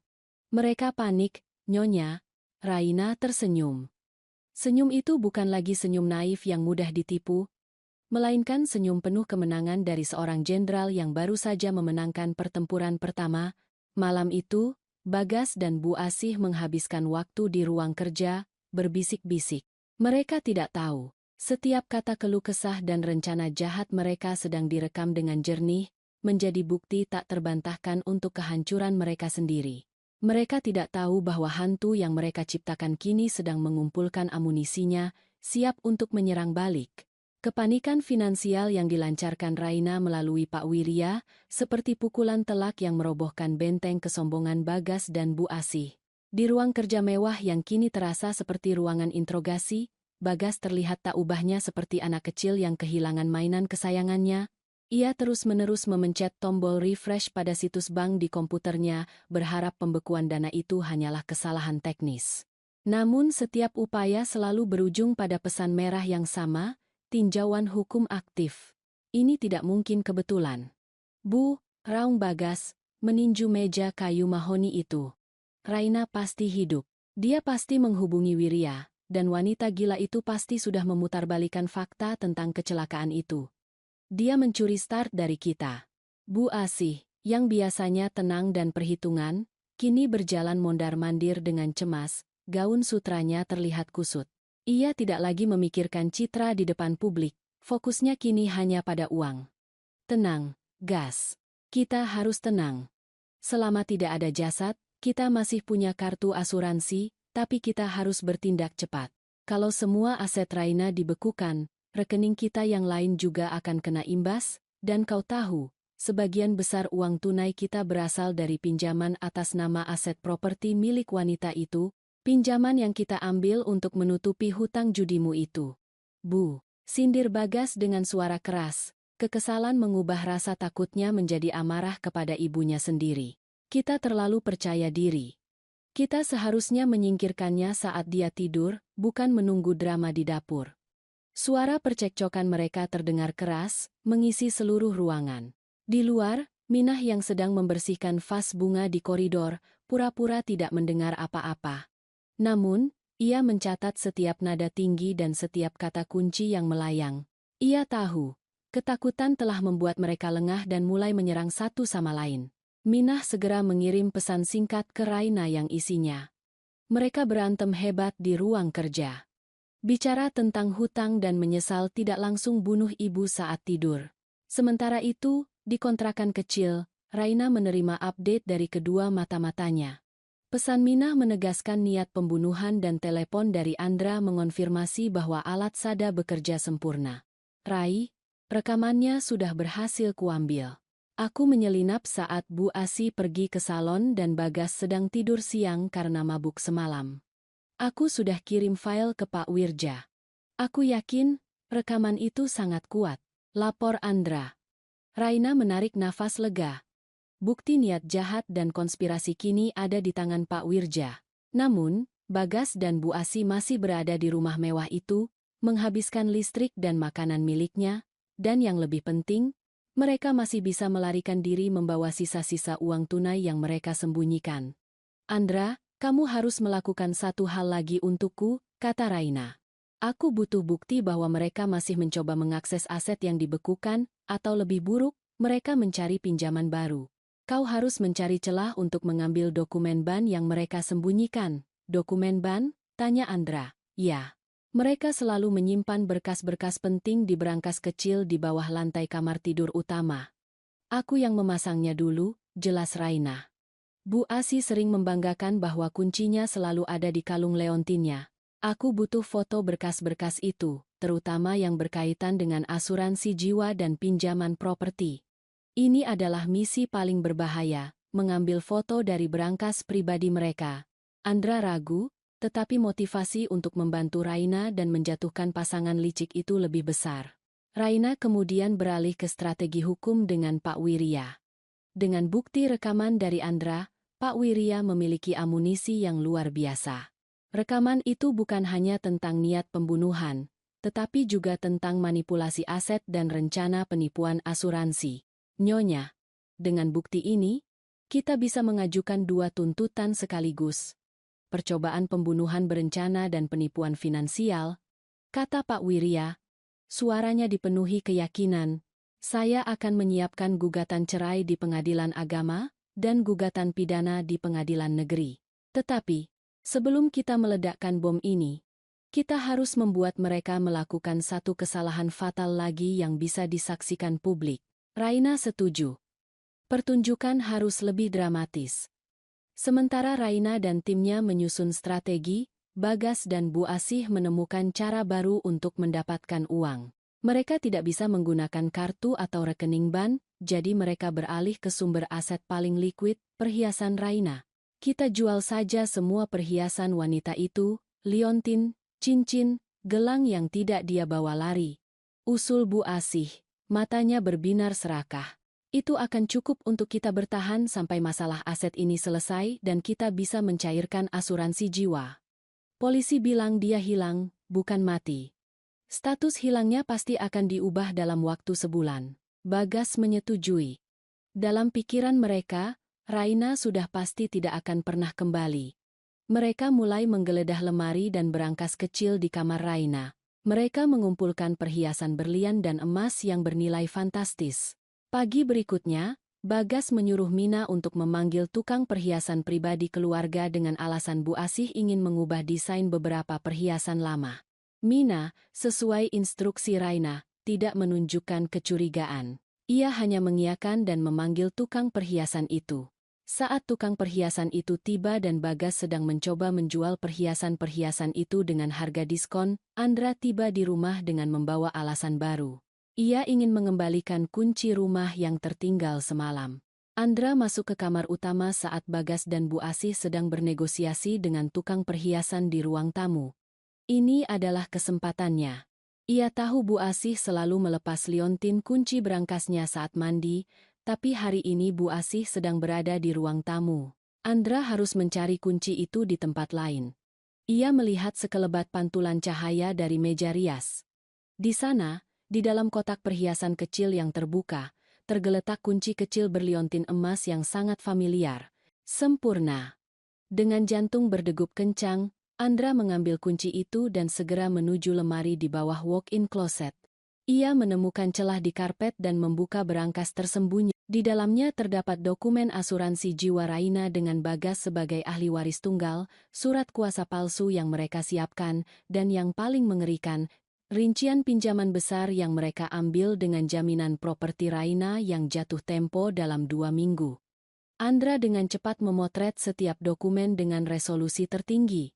Mereka panik, Nyonya. Raina tersenyum. Senyum itu bukan lagi senyum naif yang mudah ditipu, melainkan senyum penuh kemenangan dari seorang jenderal yang baru saja memenangkan pertempuran pertama. Malam itu, Bagas dan Bu Asih menghabiskan waktu di ruang kerja, berbisik-bisik. Mereka tidak tahu, setiap kata keluh kesah dan rencana jahat mereka sedang direkam dengan jernih, menjadi bukti tak terbantahkan untuk kehancuran mereka sendiri. Mereka tidak tahu bahwa hantu yang mereka ciptakan kini sedang mengumpulkan amunisinya, siap untuk menyerang balik. Kepanikan finansial yang dilancarkan Raina melalui Pak Wirya, seperti pukulan telak yang merobohkan benteng kesombongan Bagas dan Bu Asih. Di ruang kerja mewah yang kini terasa seperti ruangan interogasi, Bagas terlihat tak ubahnya seperti anak kecil yang kehilangan mainan kesayangannya. Ia terus-menerus memencet tombol refresh pada situs bank di komputernya, berharap pembekuan dana itu hanyalah kesalahan teknis. Namun setiap upaya selalu berujung pada pesan merah yang sama, tinjauan hukum aktif. Ini tidak mungkin kebetulan. Bu, raung Bagas, meninju meja kayu mahoni itu. Raina pasti hidup. Dia pasti menghubungi Wirya, dan wanita gila itu pasti sudah memutarbalikan fakta tentang kecelakaan itu. Dia mencuri start dari kita. Bu Asih, yang biasanya tenang dan perhitungan, kini berjalan mondar-mandir dengan cemas, gaun sutranya terlihat kusut. Ia tidak lagi memikirkan citra di depan publik, fokusnya kini hanya pada uang. Tenang, gas. Kita harus tenang. Selama tidak ada jasad, kita masih punya kartu asuransi, tapi kita harus bertindak cepat. Kalau semua aset Raina dibekukan, rekening kita yang lain juga akan kena imbas, dan kau tahu, sebagian besar uang tunai kita berasal dari pinjaman atas nama aset properti milik wanita itu, pinjaman yang kita ambil untuk menutupi hutang judimu itu. Bu, sindir Bagas dengan suara keras. Kekesalan mengubah rasa takutnya menjadi amarah kepada ibunya sendiri. Kita terlalu percaya diri. Kita seharusnya menyingkirkannya saat dia tidur, bukan menunggu drama di dapur. Suara percekcokan mereka terdengar keras, mengisi seluruh ruangan. Di luar, Minah yang sedang membersihkan vas bunga di koridor, pura-pura tidak mendengar apa-apa. Namun, ia mencatat setiap nada tinggi dan setiap kata kunci yang melayang. Ia tahu, ketakutan telah membuat mereka lengah dan mulai menyerang satu sama lain. Minah segera mengirim pesan singkat ke Raina yang isinya. Mereka berantem hebat di ruang kerja. Bicara tentang hutang dan menyesal tidak langsung bunuh ibu saat tidur. Sementara itu, di kontrakan kecil, Raina menerima update dari kedua mata-matanya. Pesan Minah menegaskan niat pembunuhan dan telepon dari Andra mengonfirmasi bahwa alat sada bekerja sempurna. Rai, rekamannya sudah berhasil kuambil. Aku menyelinap saat Bu Asi pergi ke salon dan Bagas sedang tidur siang karena mabuk semalam. Aku sudah kirim file ke Pak Wirja. Aku yakin, rekaman itu sangat kuat, lapor Andra. Raina menarik nafas lega. Bukti niat jahat dan konspirasi kini ada di tangan Pak Wirja. Namun, Bagas dan Bu Asi masih berada di rumah mewah itu, menghabiskan listrik dan makanan miliknya, dan yang lebih penting, mereka masih bisa melarikan diri membawa sisa-sisa uang tunai yang mereka sembunyikan. Andra, kamu harus melakukan satu hal lagi untukku, kata Raina. Aku butuh bukti bahwa mereka masih mencoba mengakses aset yang dibekukan, atau lebih buruk, mereka mencari pinjaman baru. Kau harus mencari celah untuk mengambil dokumen ban yang mereka sembunyikan. Dokumen ban? Tanya Andra. Ya. Mereka selalu menyimpan berkas-berkas penting di berangkas kecil di bawah lantai kamar tidur utama. Aku yang memasangnya dulu, jelas Raina. Bu Asi sering membanggakan bahwa kuncinya selalu ada di kalung leontinnya. Aku butuh foto berkas-berkas itu, terutama yang berkaitan dengan asuransi jiwa dan pinjaman properti. Ini adalah misi paling berbahaya, mengambil foto dari berangkas pribadi mereka. Andra ragu, tetapi motivasi untuk membantu Raina dan menjatuhkan pasangan licik itu lebih besar. Raina kemudian beralih ke strategi hukum dengan Pak Wirya. Dengan bukti rekaman dari Andra, Pak Wirya memiliki amunisi yang luar biasa. Rekaman itu bukan hanya tentang niat pembunuhan, tetapi juga tentang manipulasi aset dan rencana penipuan asuransi. Nyonya, dengan bukti ini, kita bisa mengajukan dua tuntutan sekaligus. Percobaan pembunuhan berencana dan penipuan finansial, kata Pak Wirya. Suaranya dipenuhi keyakinan. Saya akan menyiapkan gugatan cerai di pengadilan agama dan gugatan pidana di pengadilan negeri. Tetapi, sebelum kita meledakkan bom ini, kita harus membuat mereka melakukan satu kesalahan fatal lagi yang bisa disaksikan publik. Raina setuju. Pertunjukan harus lebih dramatis. Sementara Raina dan timnya menyusun strategi, Bagas dan Bu Asih menemukan cara baru untuk mendapatkan uang. Mereka tidak bisa menggunakan kartu atau rekening ban, jadi mereka beralih ke sumber aset paling liquid, perhiasan Raina. Kita jual saja semua perhiasan wanita itu, liontin, cincin, gelang yang tidak dia bawa lari. Usul Bu Asih, matanya berbinar serakah. Itu akan cukup untuk kita bertahan sampai masalah aset ini selesai dan kita bisa mencairkan asuransi jiwa. Polisi bilang dia hilang, bukan mati. Status hilangnya pasti akan diubah dalam waktu sebulan. Bagas menyetujui. Dalam pikiran mereka, Raina sudah pasti tidak akan pernah kembali. Mereka mulai menggeledah lemari dan berangkas kecil di kamar Raina. Mereka mengumpulkan perhiasan berlian dan emas yang bernilai fantastis. Pagi berikutnya, Bagas menyuruh Mina untuk memanggil tukang perhiasan pribadi keluarga dengan alasan Bu Asih ingin mengubah desain beberapa perhiasan lama. Mina, sesuai instruksi Raina, tidak menunjukkan kecurigaan. Ia hanya mengiyakan dan memanggil tukang perhiasan itu. Saat tukang perhiasan itu tiba dan Bagas sedang mencoba menjual perhiasan-perhiasan itu dengan harga diskon, Andra tiba di rumah dengan membawa alasan baru. Ia ingin mengembalikan kunci rumah yang tertinggal semalam. Andra masuk ke kamar utama saat Bagas dan Bu Asih sedang bernegosiasi dengan tukang perhiasan di ruang tamu. Ini adalah kesempatannya. Ia tahu Bu Asih selalu melepas liontin kunci berangkasnya saat mandi, tapi hari ini Bu Asih sedang berada di ruang tamu. Andra harus mencari kunci itu di tempat lain. Ia melihat sekelebat pantulan cahaya dari meja rias. Di sana, di dalam kotak perhiasan kecil yang terbuka, tergeletak kunci kecil berliontin emas yang sangat familiar. Sempurna. Dengan jantung berdegup kencang, Andra mengambil kunci itu dan segera menuju lemari di bawah walk-in closet. Ia menemukan celah di karpet dan membuka berangkas tersembunyi. Di dalamnya terdapat dokumen asuransi jiwa Raina dengan Bagas sebagai ahli waris tunggal, surat kuasa palsu yang mereka siapkan, dan yang paling mengerikan, rincian pinjaman besar yang mereka ambil dengan jaminan properti Raina yang jatuh tempo dalam 2 minggu. Andra dengan cepat memotret setiap dokumen dengan resolusi tertinggi.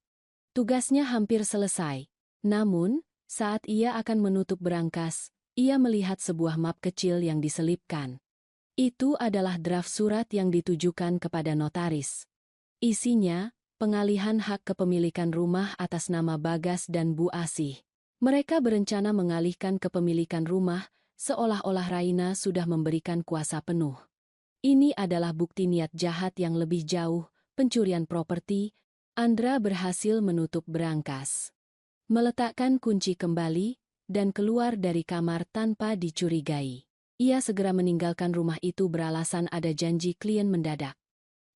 Tugasnya hampir selesai. Namun, saat ia akan menutup berangkas, ia melihat sebuah map kecil yang diselipkan. Itu adalah draft surat yang ditujukan kepada notaris. Isinya, pengalihan hak kepemilikan rumah atas nama Bagas dan Bu Asih. Mereka berencana mengalihkan kepemilikan rumah, seolah-olah Raina sudah memberikan kuasa penuh. Ini adalah bukti niat jahat yang lebih jauh, pencurian properti. Andra berhasil menutup berangkas, meletakkan kunci kembali, dan keluar dari kamar tanpa dicurigai. Ia segera meninggalkan rumah itu beralasan ada janji klien mendadak.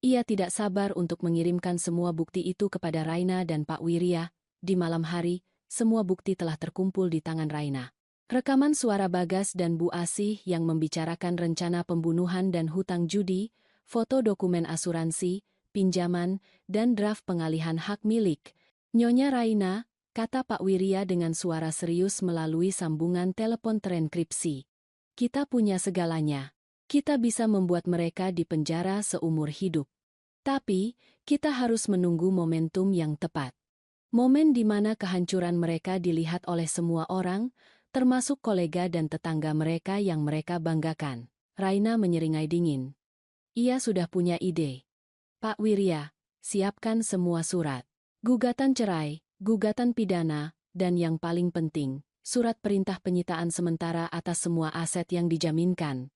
Ia tidak sabar untuk mengirimkan semua bukti itu kepada Raina dan Pak Wirya. Di malam hari, semua bukti telah terkumpul di tangan Raina. Rekaman suara Bagas dan Bu Asih yang membicarakan rencana pembunuhan dan hutang judi, foto dokumen asuransi, pinjaman, dan draft pengalihan hak milik. Nyonya Raina, kata Pak Wirya dengan suara serius melalui sambungan telepon terenkripsi. Kita punya segalanya. Kita bisa membuat mereka dipenjara seumur hidup. Tapi, kita harus menunggu momentum yang tepat. Momen di mana kehancuran mereka dilihat oleh semua orang, termasuk kolega dan tetangga mereka yang mereka banggakan. Raina menyeringai dingin. Ia sudah punya ide. Pak Wirya, siapkan semua surat. Gugatan cerai, gugatan pidana, dan yang paling penting, surat perintah penyitaan sementara atas semua aset yang dijaminkan.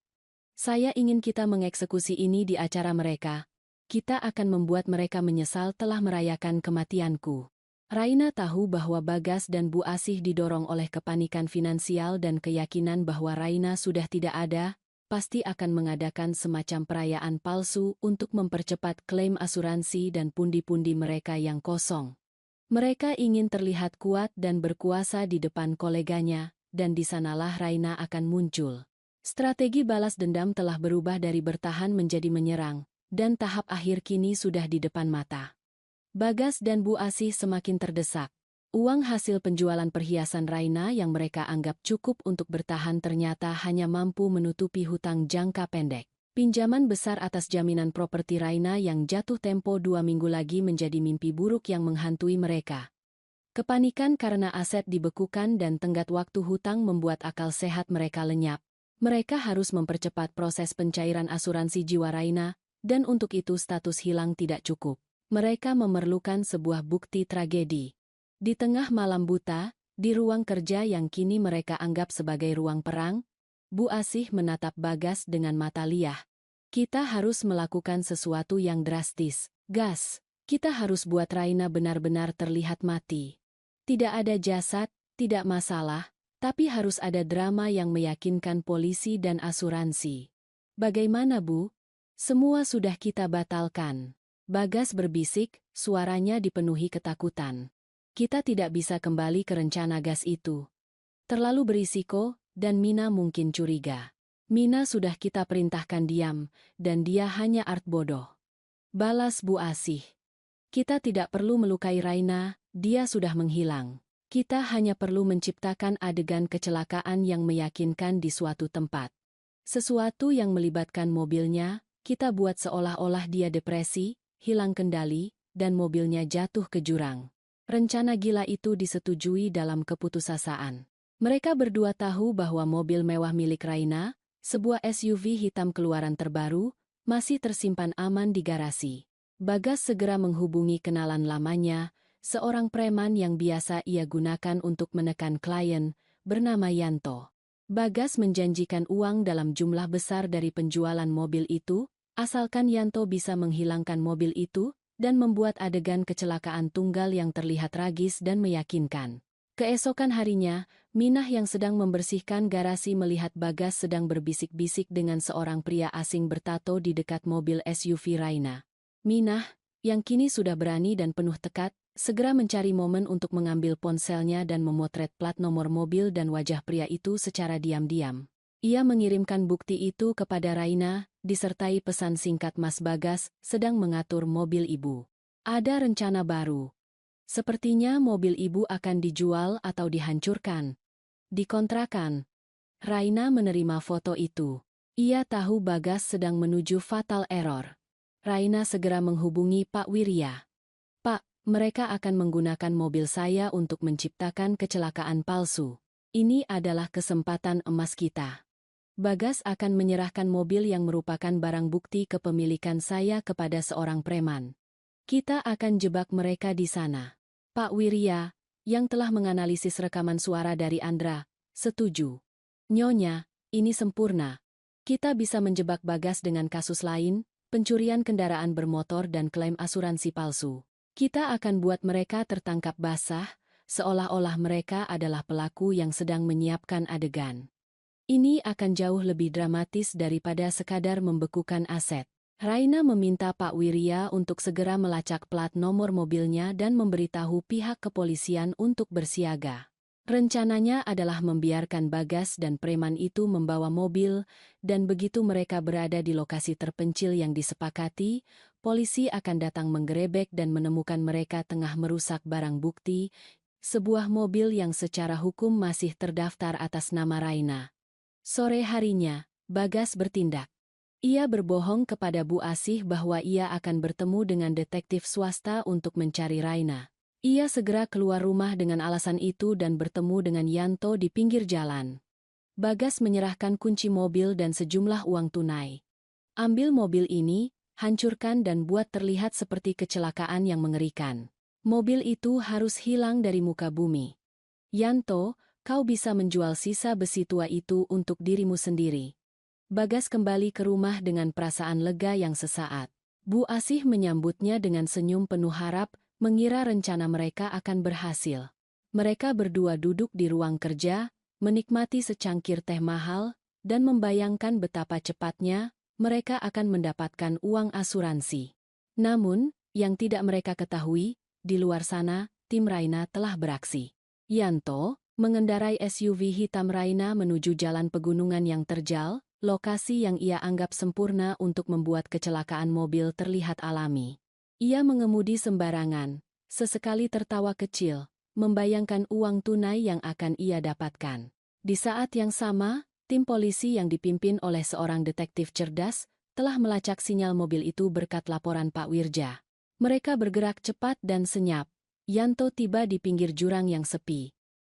Saya ingin kita mengeksekusi ini di acara mereka. Kita akan membuat mereka menyesal telah merayakan kematianku. Raina tahu bahwa Bagas dan Bu Asih didorong oleh kepanikan finansial dan keyakinan bahwa Raina sudah tidak ada, pasti akan mengadakan semacam perayaan palsu untuk mempercepat klaim asuransi dan pundi-pundi mereka yang kosong. Mereka ingin terlihat kuat dan berkuasa di depan koleganya, dan di sanalah Raina akan muncul. Strategi balas dendam telah berubah dari bertahan menjadi menyerang, dan tahap akhir kini sudah di depan mata. Bagas dan Bu Asih semakin terdesak. Uang hasil penjualan perhiasan Raina yang mereka anggap cukup untuk bertahan ternyata hanya mampu menutupi hutang jangka pendek. Pinjaman besar atas jaminan properti Raina yang jatuh tempo 2 minggu lagi menjadi mimpi buruk yang menghantui mereka. Kepanikan karena aset dibekukan dan tenggat waktu hutang membuat akal sehat mereka lenyap. Mereka harus mempercepat proses pencairan asuransi jiwa Raina, dan untuk itu status hilang tidak cukup. Mereka memerlukan sebuah bukti tragedi. Di tengah malam buta, di ruang kerja yang kini mereka anggap sebagai ruang perang, Bu Asih menatap Bagas dengan mata liah. Kita harus melakukan sesuatu yang drastis. Gas, kita harus buat Raina benar-benar terlihat mati. Tidak ada jasad, tidak masalah, tapi harus ada drama yang meyakinkan polisi dan asuransi. Bagaimana, Bu? Semua sudah kita batalkan. Bagas berbisik, suaranya dipenuhi ketakutan. Kita tidak bisa kembali ke rencana gas itu. Terlalu berisiko, dan Mina mungkin curiga. Mina sudah kita perintahkan diam, dan dia hanya art bodoh. Balas Bu Asih. Kita tidak perlu melukai Raina, dia sudah menghilang. Kita hanya perlu menciptakan adegan kecelakaan yang meyakinkan di suatu tempat. Sesuatu yang melibatkan mobilnya, kita buat seolah-olah dia depresi, hilang kendali, dan mobilnya jatuh ke jurang. Rencana gila itu disetujui dalam keputusasaan. Mereka berdua tahu bahwa mobil mewah milik Raina, sebuah SUV hitam keluaran terbaru, masih tersimpan aman di garasi. Bagas segera menghubungi kenalan lamanya, seorang preman yang biasa ia gunakan untuk menekan klien, bernama Yanto. Bagas menjanjikan uang dalam jumlah besar dari penjualan mobil itu, asalkan Yanto bisa menghilangkan mobil itu, dan membuat adegan kecelakaan tunggal yang terlihat tragis dan meyakinkan. Keesokan harinya, Minah yang sedang membersihkan garasi melihat Bagas sedang berbisik-bisik dengan seorang pria asing bertato di dekat mobil SUV Raina. Minah, yang kini sudah berani dan penuh tekad, segera mencari momen untuk mengambil ponselnya dan memotret plat nomor mobil dan wajah pria itu secara diam-diam. Ia mengirimkan bukti itu kepada Raina, disertai pesan singkat Mas Bagas sedang mengatur mobil ibu. Ada rencana baru. Sepertinya mobil ibu akan dijual atau dihancurkan. Dikontrakan. Raina menerima foto itu. Ia tahu Bagas sedang menuju fatal error. Raina segera menghubungi Pak Wirya. Pak, mereka akan menggunakan mobil saya untuk menciptakan kecelakaan palsu. Ini adalah kesempatan emas kita. Bagas akan menyerahkan mobil yang merupakan barang bukti kepemilikan saya kepada seorang preman. Kita akan jebak mereka di sana. Pak Wirya, yang telah menganalisis rekaman suara dari Andra, setuju. Nyonya, ini sempurna. Kita bisa menjebak Bagas dengan kasus lain, pencurian kendaraan bermotor dan klaim asuransi palsu. Kita akan buat mereka tertangkap basah, seolah-olah mereka adalah pelaku yang sedang menyiapkan adegan. Ini akan jauh lebih dramatis daripada sekadar membekukan aset. Raina meminta Pak Wirya untuk segera melacak plat nomor mobilnya dan memberitahu pihak kepolisian untuk bersiaga. Rencananya adalah membiarkan Bagas dan preman itu membawa mobil, dan begitu mereka berada di lokasi terpencil yang disepakati, polisi akan datang menggerebek dan menemukan mereka tengah merusak barang bukti, sebuah mobil yang secara hukum masih terdaftar atas nama Raina. Sore harinya, Bagas bertindak. Ia berbohong kepada Bu Asih bahwa ia akan bertemu dengan detektif swasta untuk mencari Raina. Ia segera keluar rumah dengan alasan itu dan bertemu dengan Yanto di pinggir jalan. Bagas menyerahkan kunci mobil dan sejumlah uang tunai. Ambil mobil ini, hancurkan dan buat terlihat seperti kecelakaan yang mengerikan. Mobil itu harus hilang dari muka bumi. Yanto, kau bisa menjual sisa besi tua itu untuk dirimu sendiri. Bagas kembali ke rumah dengan perasaan lega yang sesaat. Bu Asih menyambutnya dengan senyum penuh harap, mengira rencana mereka akan berhasil. Mereka berdua duduk di ruang kerja, menikmati secangkir teh mahal, dan membayangkan betapa cepatnya mereka akan mendapatkan uang asuransi. Namun, yang tidak mereka ketahui, di luar sana, tim Raina telah beraksi. Yanto mengendarai SUV hitam Raina menuju jalan pegunungan yang terjal, lokasi yang ia anggap sempurna untuk membuat kecelakaan mobil terlihat alami. Ia mengemudi sembarangan, sesekali tertawa kecil, membayangkan uang tunai yang akan ia dapatkan. Di saat yang sama, tim polisi yang dipimpin oleh seorang detektif cerdas telah melacak sinyal mobil itu berkat laporan Pak Wirja. Mereka bergerak cepat dan senyap. Yanto tiba di pinggir jurang yang sepi.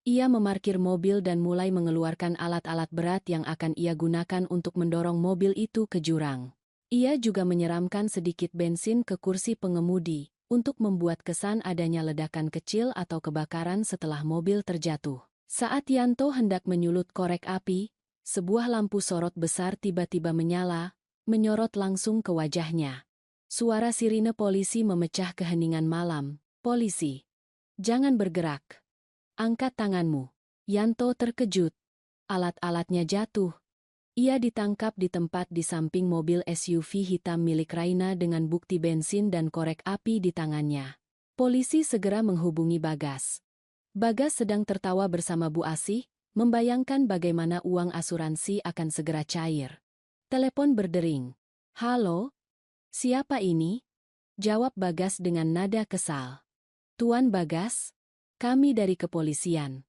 Ia memarkir mobil dan mulai mengeluarkan alat-alat berat yang akan ia gunakan untuk mendorong mobil itu ke jurang. Ia juga menyeramkan sedikit bensin ke kursi pengemudi, untuk membuat kesan adanya ledakan kecil atau kebakaran setelah mobil terjatuh. Saat Yanto hendak menyulut korek api, sebuah lampu sorot besar tiba-tiba menyala, menyorot langsung ke wajahnya. Suara sirine polisi memecah keheningan malam. Polisi, jangan bergerak. Angkat tanganmu. Yanto terkejut. Alat-alatnya jatuh. Ia ditangkap di tempat di samping mobil SUV hitam milik Raina dengan bukti bensin dan korek api di tangannya. Polisi segera menghubungi Bagas. Bagas sedang tertawa bersama Bu Asih, membayangkan bagaimana uang asuransi akan segera cair. Telepon berdering. Halo? Siapa ini? Jawab Bagas dengan nada kesal. Tuan Bagas? Kami dari kepolisian.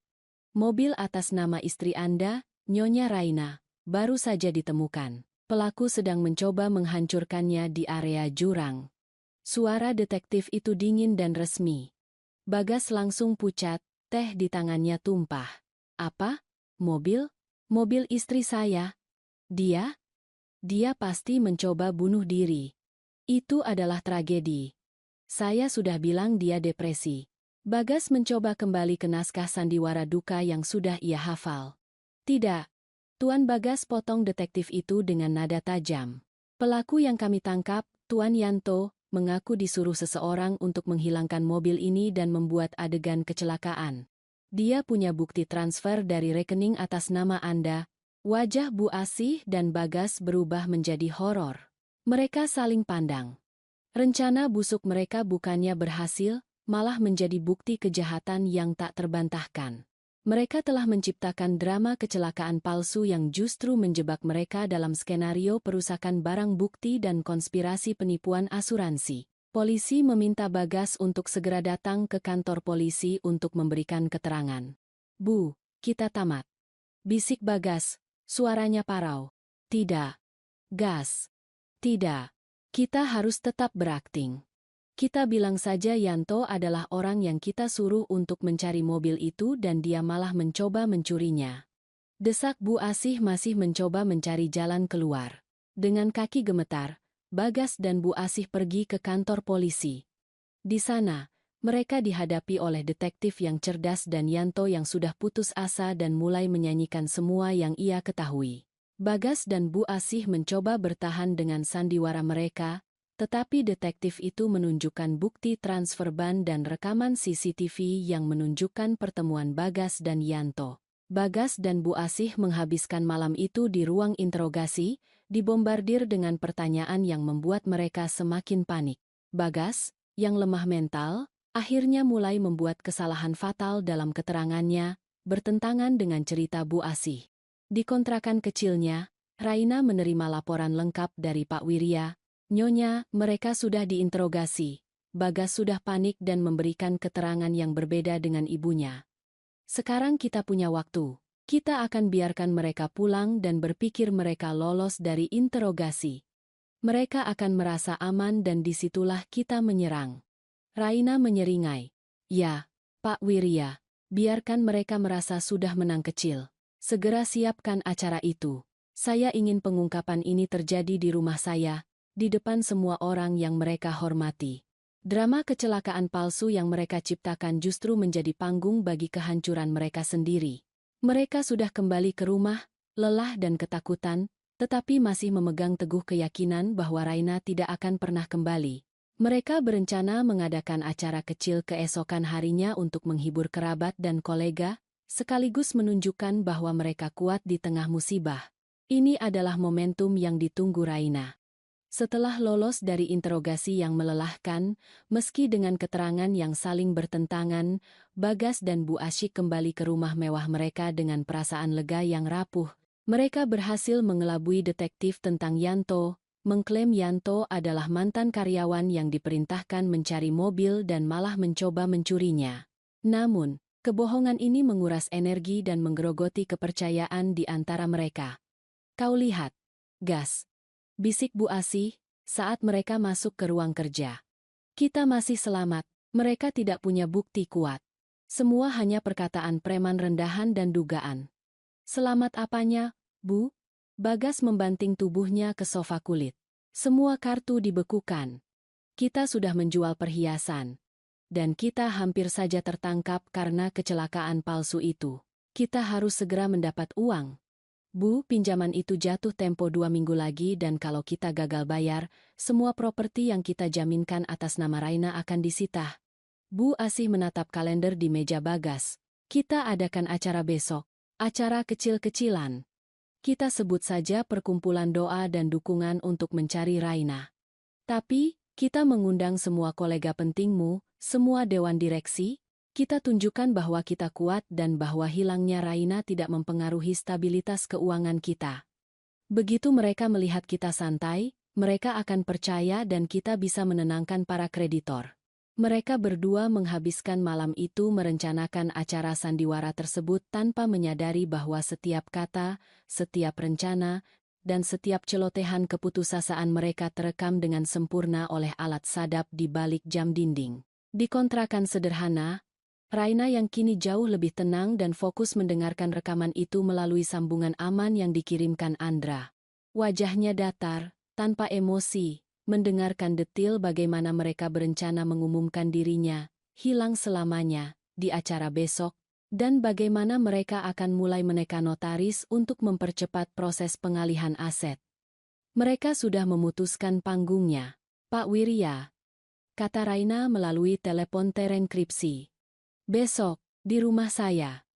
Mobil atas nama istri Anda, Nyonya Raina, baru saja ditemukan. Pelaku sedang mencoba menghancurkannya di area jurang. Suara detektif itu dingin dan resmi. Bagas langsung pucat, teh di tangannya tumpah. Apa? Mobil? Mobil istri saya. Dia? Dia pasti mencoba bunuh diri. Itu adalah tragedi. Saya sudah bilang dia depresi. Bagas mencoba kembali ke naskah sandiwara duka yang sudah ia hafal. Tidak. Tuan Bagas potong detektif itu dengan nada tajam. Pelaku yang kami tangkap, Tuan Yanto, mengaku disuruh seseorang untuk menghilangkan mobil ini dan membuat adegan kecelakaan. Dia punya bukti transfer dari rekening atas nama Anda. Wajah Bu Asih dan Bagas berubah menjadi horor. Mereka saling pandang. Rencana busuk mereka bukannya berhasil, malah menjadi bukti kejahatan yang tak terbantahkan. Mereka telah menciptakan drama kecelakaan palsu yang justru menjebak mereka dalam skenario perusakan barang bukti dan konspirasi penipuan asuransi. Polisi meminta Bagas untuk segera datang ke kantor polisi untuk memberikan keterangan. Bu, kita tamat. Bisik Bagas, suaranya parau. Tidak. Gas. Tidak. Kita harus tetap berakting. Kita bilang saja Yanto adalah orang yang kita suruh untuk mencari mobil itu dan dia malah mencoba mencurinya. Desak Bu Asih masih mencoba mencari jalan keluar. Dengan kaki gemetar, Bagas dan Bu Asih pergi ke kantor polisi. Di sana, mereka dihadapi oleh detektif yang cerdas dan Yanto yang sudah putus asa dan mulai menyanyikan semua yang ia ketahui. Bagas dan Bu Asih mencoba bertahan dengan sandiwara mereka, tetapi detektif itu menunjukkan bukti transfer ban dan rekaman CCTV yang menunjukkan pertemuan Bagas dan Yanto. Bagas dan Bu Asih menghabiskan malam itu di ruang interogasi, dibombardir dengan pertanyaan yang membuat mereka semakin panik. Bagas, yang lemah mental, akhirnya mulai membuat kesalahan fatal dalam keterangannya, bertentangan dengan cerita Bu Asih. Di kontrakan kecilnya, Raina menerima laporan lengkap dari Pak Wirya. Nyonya, mereka sudah diinterogasi. Bagas sudah panik dan memberikan keterangan yang berbeda dengan ibunya. Sekarang kita punya waktu. Kita akan biarkan mereka pulang dan berpikir mereka lolos dari interogasi. Mereka akan merasa aman dan disitulah kita menyerang. Raina menyeringai. Ya, Pak Wirya, biarkan mereka merasa sudah menang kecil. Segera siapkan acara itu. Saya ingin pengungkapan ini terjadi di rumah saya, di depan semua orang yang mereka hormati. Drama kecelakaan palsu yang mereka ciptakan justru menjadi panggung bagi kehancuran mereka sendiri. Mereka sudah kembali ke rumah, lelah dan ketakutan, tetapi masih memegang teguh keyakinan bahwa Raina tidak akan pernah kembali. Mereka berencana mengadakan acara kecil keesokan harinya untuk menghibur kerabat dan kolega, sekaligus menunjukkan bahwa mereka kuat di tengah musibah. Ini adalah momentum yang ditunggu Raina. Setelah lolos dari interogasi yang melelahkan, meski dengan keterangan yang saling bertentangan, Bagas dan Bu Asyik kembali ke rumah mewah mereka dengan perasaan lega yang rapuh. Mereka berhasil mengelabui detektif tentang Yanto, mengklaim Yanto adalah mantan karyawan yang diperintahkan mencari mobil dan malah mencoba mencurinya. Namun, kebohongan ini menguras energi dan menggerogoti kepercayaan di antara mereka. Kau lihat, Gas. Bisik Bu Asih, saat mereka masuk ke ruang kerja. Kita masih selamat, mereka tidak punya bukti kuat. Semua hanya perkataan preman rendahan dan dugaan. Selamat apanya, Bu? Bagas membanting tubuhnya ke sofa kulit. Semua kartu dibekukan. Kita sudah menjual perhiasan. Dan kita hampir saja tertangkap karena kecelakaan palsu itu. Kita harus segera mendapat uang. Bu, pinjaman itu jatuh tempo 2 minggu lagi dan kalau kita gagal bayar, semua properti yang kita jaminkan atas nama Raina akan disita. Bu Asih menatap kalender di meja Bagas. Kita adakan acara besok. Acara kecil-kecilan. Kita sebut saja perkumpulan doa dan dukungan untuk mencari Raina. Tapi, kita mengundang semua kolega pentingmu, semua dewan direksi. Kita tunjukkan bahwa kita kuat dan bahwa hilangnya Raina tidak mempengaruhi stabilitas keuangan kita. Begitu mereka melihat kita santai, mereka akan percaya dan kita bisa menenangkan para kreditor. Mereka berdua menghabiskan malam itu merencanakan acara sandiwara tersebut tanpa menyadari bahwa setiap kata, setiap rencana, dan setiap celotehan keputusasaan mereka terekam dengan sempurna oleh alat sadap di balik jam dinding. Di kontrakan sederhana, Raina yang kini jauh lebih tenang dan fokus mendengarkan rekaman itu melalui sambungan aman yang dikirimkan Andra. Wajahnya datar, tanpa emosi, mendengarkan detil bagaimana mereka berencana mengumumkan dirinya, hilang selamanya, di acara besok, dan bagaimana mereka akan mulai menekan notaris untuk mempercepat proses pengalihan aset. Mereka sudah memutuskan panggungnya. Pak Wirya, kata Raina melalui telepon terenkripsi. Besok, di rumah saya.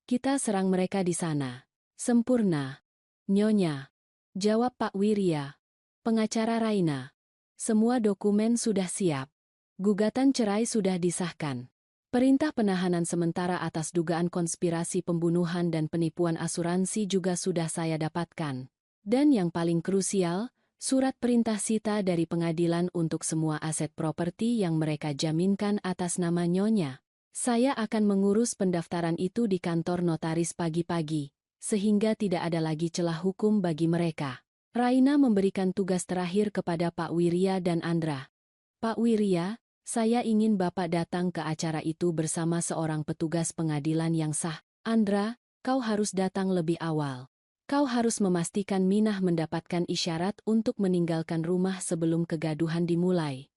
Kita serang mereka di sana. Sempurna. Nyonya, jawab Pak Wirya. Pengacara Raina. Semua dokumen sudah siap. Gugatan cerai sudah disahkan. Perintah penahanan sementara atas dugaan konspirasi pembunuhan dan penipuan asuransi juga sudah saya dapatkan. Dan yang paling krusial, surat perintah sita dari pengadilan untuk semua aset properti yang mereka jaminkan atas nama Nyonya. Saya akan mengurus pendaftaran itu di kantor notaris pagi-pagi, sehingga tidak ada lagi celah hukum bagi mereka. Raina memberikan tugas terakhir kepada Pak Wirya dan Andra. Pak Wirya, saya ingin Bapak datang ke acara itu bersama seorang petugas pengadilan yang sah. Andra, kau harus datang lebih awal. Kau harus memastikan Minah mendapatkan isyarat untuk meninggalkan rumah sebelum kegaduhan dimulai.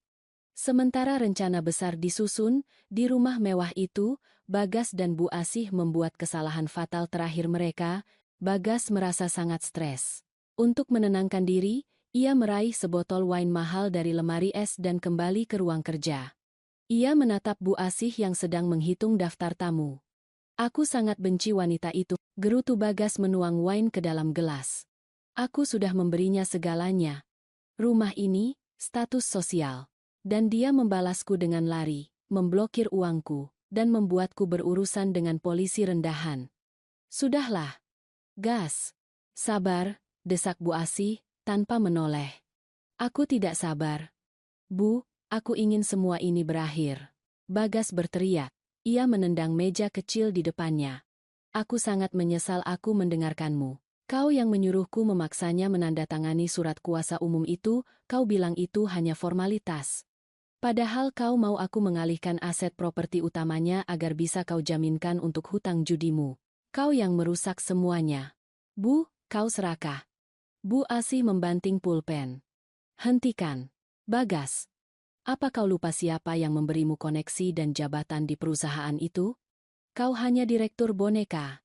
Sementara rencana besar disusun, di rumah mewah itu, Bagas dan Bu Asih membuat kesalahan fatal terakhir mereka. Bagas merasa sangat stres. Untuk menenangkan diri, ia meraih sebotol wine mahal dari lemari es dan kembali ke ruang kerja. Ia menatap Bu Asih yang sedang menghitung daftar tamu. Aku sangat benci wanita itu, gerutu Bagas menuang wine ke dalam gelas. Aku sudah memberinya segalanya. Rumah ini, status sosial. Dan dia membalasku dengan lari, memblokir uangku, dan membuatku berurusan dengan polisi rendahan. Sudahlah. Gas. Sabar, desak Bu Asih, tanpa menoleh. Aku tidak sabar. Bu, aku ingin semua ini berakhir. Bagas berteriak. Ia menendang meja kecil di depannya. Aku sangat menyesal aku mendengarkanmu. Kau yang menyuruhku memaksanya menandatangani surat kuasa umum itu, kau bilang itu hanya formalitas. Padahal kau mau aku mengalihkan aset properti utamanya agar bisa kau jaminkan untuk hutang judimu. Kau yang merusak semuanya. Bu, kau serakah. Bu Asih membanting pulpen. Hentikan. Bagas. Apa kau lupa siapa yang memberimu koneksi dan jabatan di perusahaan itu? Kau hanya direktur boneka.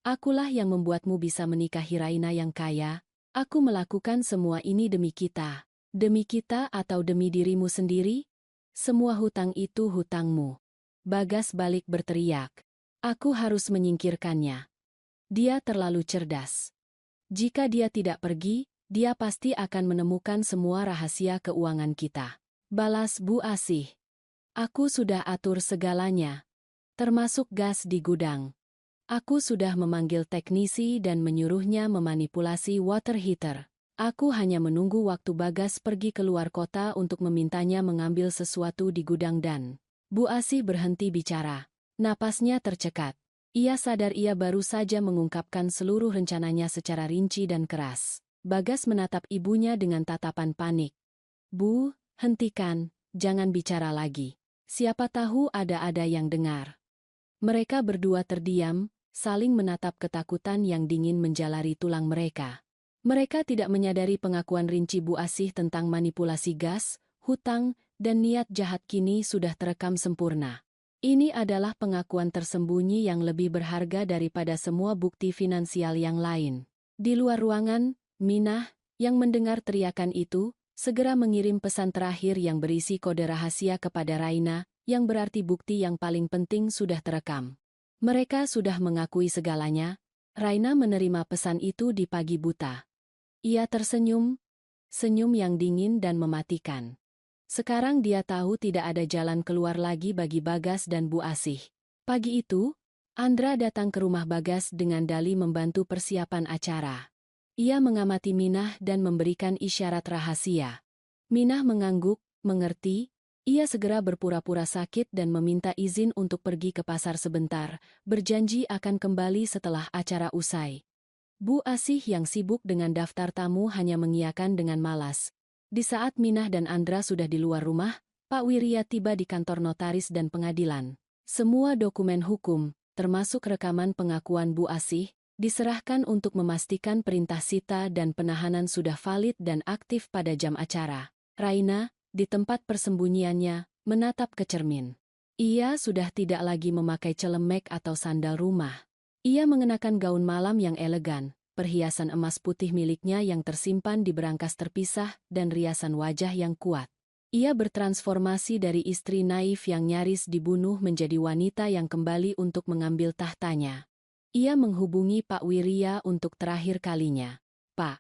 Akulah yang membuatmu bisa menikahi Raina yang kaya. Aku melakukan semua ini demi kita. Demi kita atau demi dirimu sendiri? Semua hutang itu hutangmu. Bagas balik berteriak. Aku harus menyingkirkannya. Dia terlalu cerdas. Jika dia tidak pergi, dia pasti akan menemukan semua rahasia keuangan kita. Balas Bu Asih. Aku sudah atur segalanya. Termasuk gas di gudang. Aku sudah memanggil teknisi dan menyuruhnya memanipulasi water heater. Aku hanya menunggu waktu Bagas pergi keluar kota untuk memintanya mengambil sesuatu di gudang dan... Bu Asih berhenti bicara. Napasnya tercekat. Ia sadar ia baru saja mengungkapkan seluruh rencananya secara rinci dan keras. Bagas menatap ibunya dengan tatapan panik. Bu, hentikan, jangan bicara lagi. Siapa tahu ada yang dengar. Mereka berdua terdiam, saling menatap ketakutan yang dingin menjalari tulang mereka. Mereka tidak menyadari pengakuan rinci Bu Asih tentang manipulasi gas, hutang, dan niat jahat kini sudah terekam sempurna. Ini adalah pengakuan tersembunyi yang lebih berharga daripada semua bukti finansial yang lain. Di luar ruangan, Minah, yang mendengar teriakan itu, segera mengirim pesan terakhir yang berisi kode rahasia kepada Raina, yang berarti bukti yang paling penting sudah terekam. Mereka sudah mengakui segalanya. Raina menerima pesan itu di pagi buta. Ia tersenyum, senyum yang dingin dan mematikan. Sekarang dia tahu tidak ada jalan keluar lagi bagi Bagas dan Bu Asih. Pagi itu, Andra datang ke rumah Bagas dengan dali membantu persiapan acara. Ia mengamati Minah dan memberikan isyarat rahasia. Minah mengangguk, mengerti. Ia segera berpura-pura sakit dan meminta izin untuk pergi ke pasar sebentar, berjanji akan kembali setelah acara usai. Bu Asih yang sibuk dengan daftar tamu hanya mengiyakan dengan malas. Di saat Minah dan Andra sudah di luar rumah, Pak Wirya tiba di kantor notaris dan pengadilan. Semua dokumen hukum, termasuk rekaman pengakuan Bu Asih, diserahkan untuk memastikan perintah sita dan penahanan sudah valid dan aktif pada jam acara. Raina, di tempat persembunyiannya, menatap ke cermin. Ia sudah tidak lagi memakai celemek atau sandal rumah. Ia mengenakan gaun malam yang elegan, perhiasan emas putih miliknya yang tersimpan di berangkas terpisah dan riasan wajah yang kuat. Ia bertransformasi dari istri naif yang nyaris dibunuh menjadi wanita yang kembali untuk mengambil tahtanya. Ia menghubungi Pak Wirya untuk terakhir kalinya. "Pak,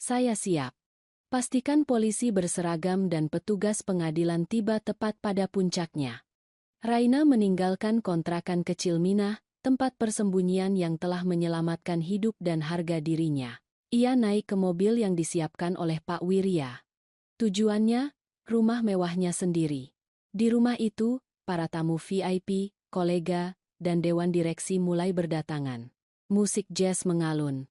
saya siap. Pastikan polisi berseragam dan petugas pengadilan tiba tepat pada puncaknya." Raina meninggalkan kontrakan kecil Minah, tempat persembunyian yang telah menyelamatkan hidup dan harga dirinya. Ia naik ke mobil yang disiapkan oleh Pak Wirya. Tujuannya, rumah mewahnya sendiri. Di rumah itu, para tamu VIP, kolega, dan dewan direksi mulai berdatangan. Musik jazz mengalun.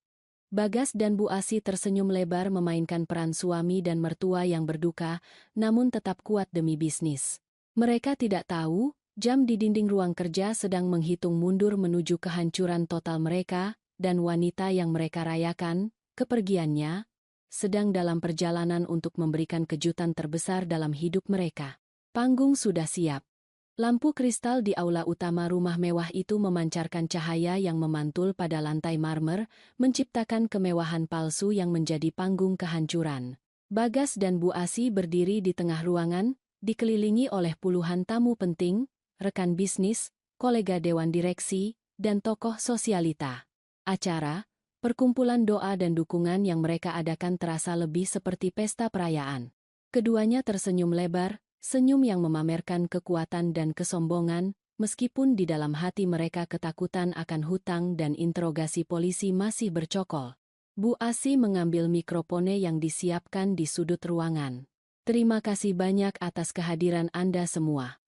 Bagas dan Bu Asih tersenyum lebar memainkan peran suami dan mertua yang berduka, namun tetap kuat demi bisnis. Mereka tidak tahu, jam di dinding ruang kerja sedang menghitung mundur menuju kehancuran total mereka, dan wanita yang mereka rayakan, kepergiannya, sedang dalam perjalanan untuk memberikan kejutan terbesar dalam hidup mereka. Panggung sudah siap. Lampu kristal di aula utama rumah mewah itu memancarkan cahaya yang memantul pada lantai marmer, menciptakan kemewahan palsu yang menjadi panggung kehancuran. Bagas dan Bu Asih berdiri di tengah ruangan, dikelilingi oleh puluhan tamu penting, rekan bisnis, kolega dewan direksi, dan tokoh sosialita. Acara, perkumpulan doa dan dukungan yang mereka adakan terasa lebih seperti pesta perayaan. Keduanya tersenyum lebar, senyum yang memamerkan kekuatan dan kesombongan, meskipun di dalam hati mereka ketakutan akan hutang dan interogasi polisi masih bercokol. Bu Asih mengambil mikrofone yang disiapkan di sudut ruangan. "Terima kasih banyak atas kehadiran Anda semua.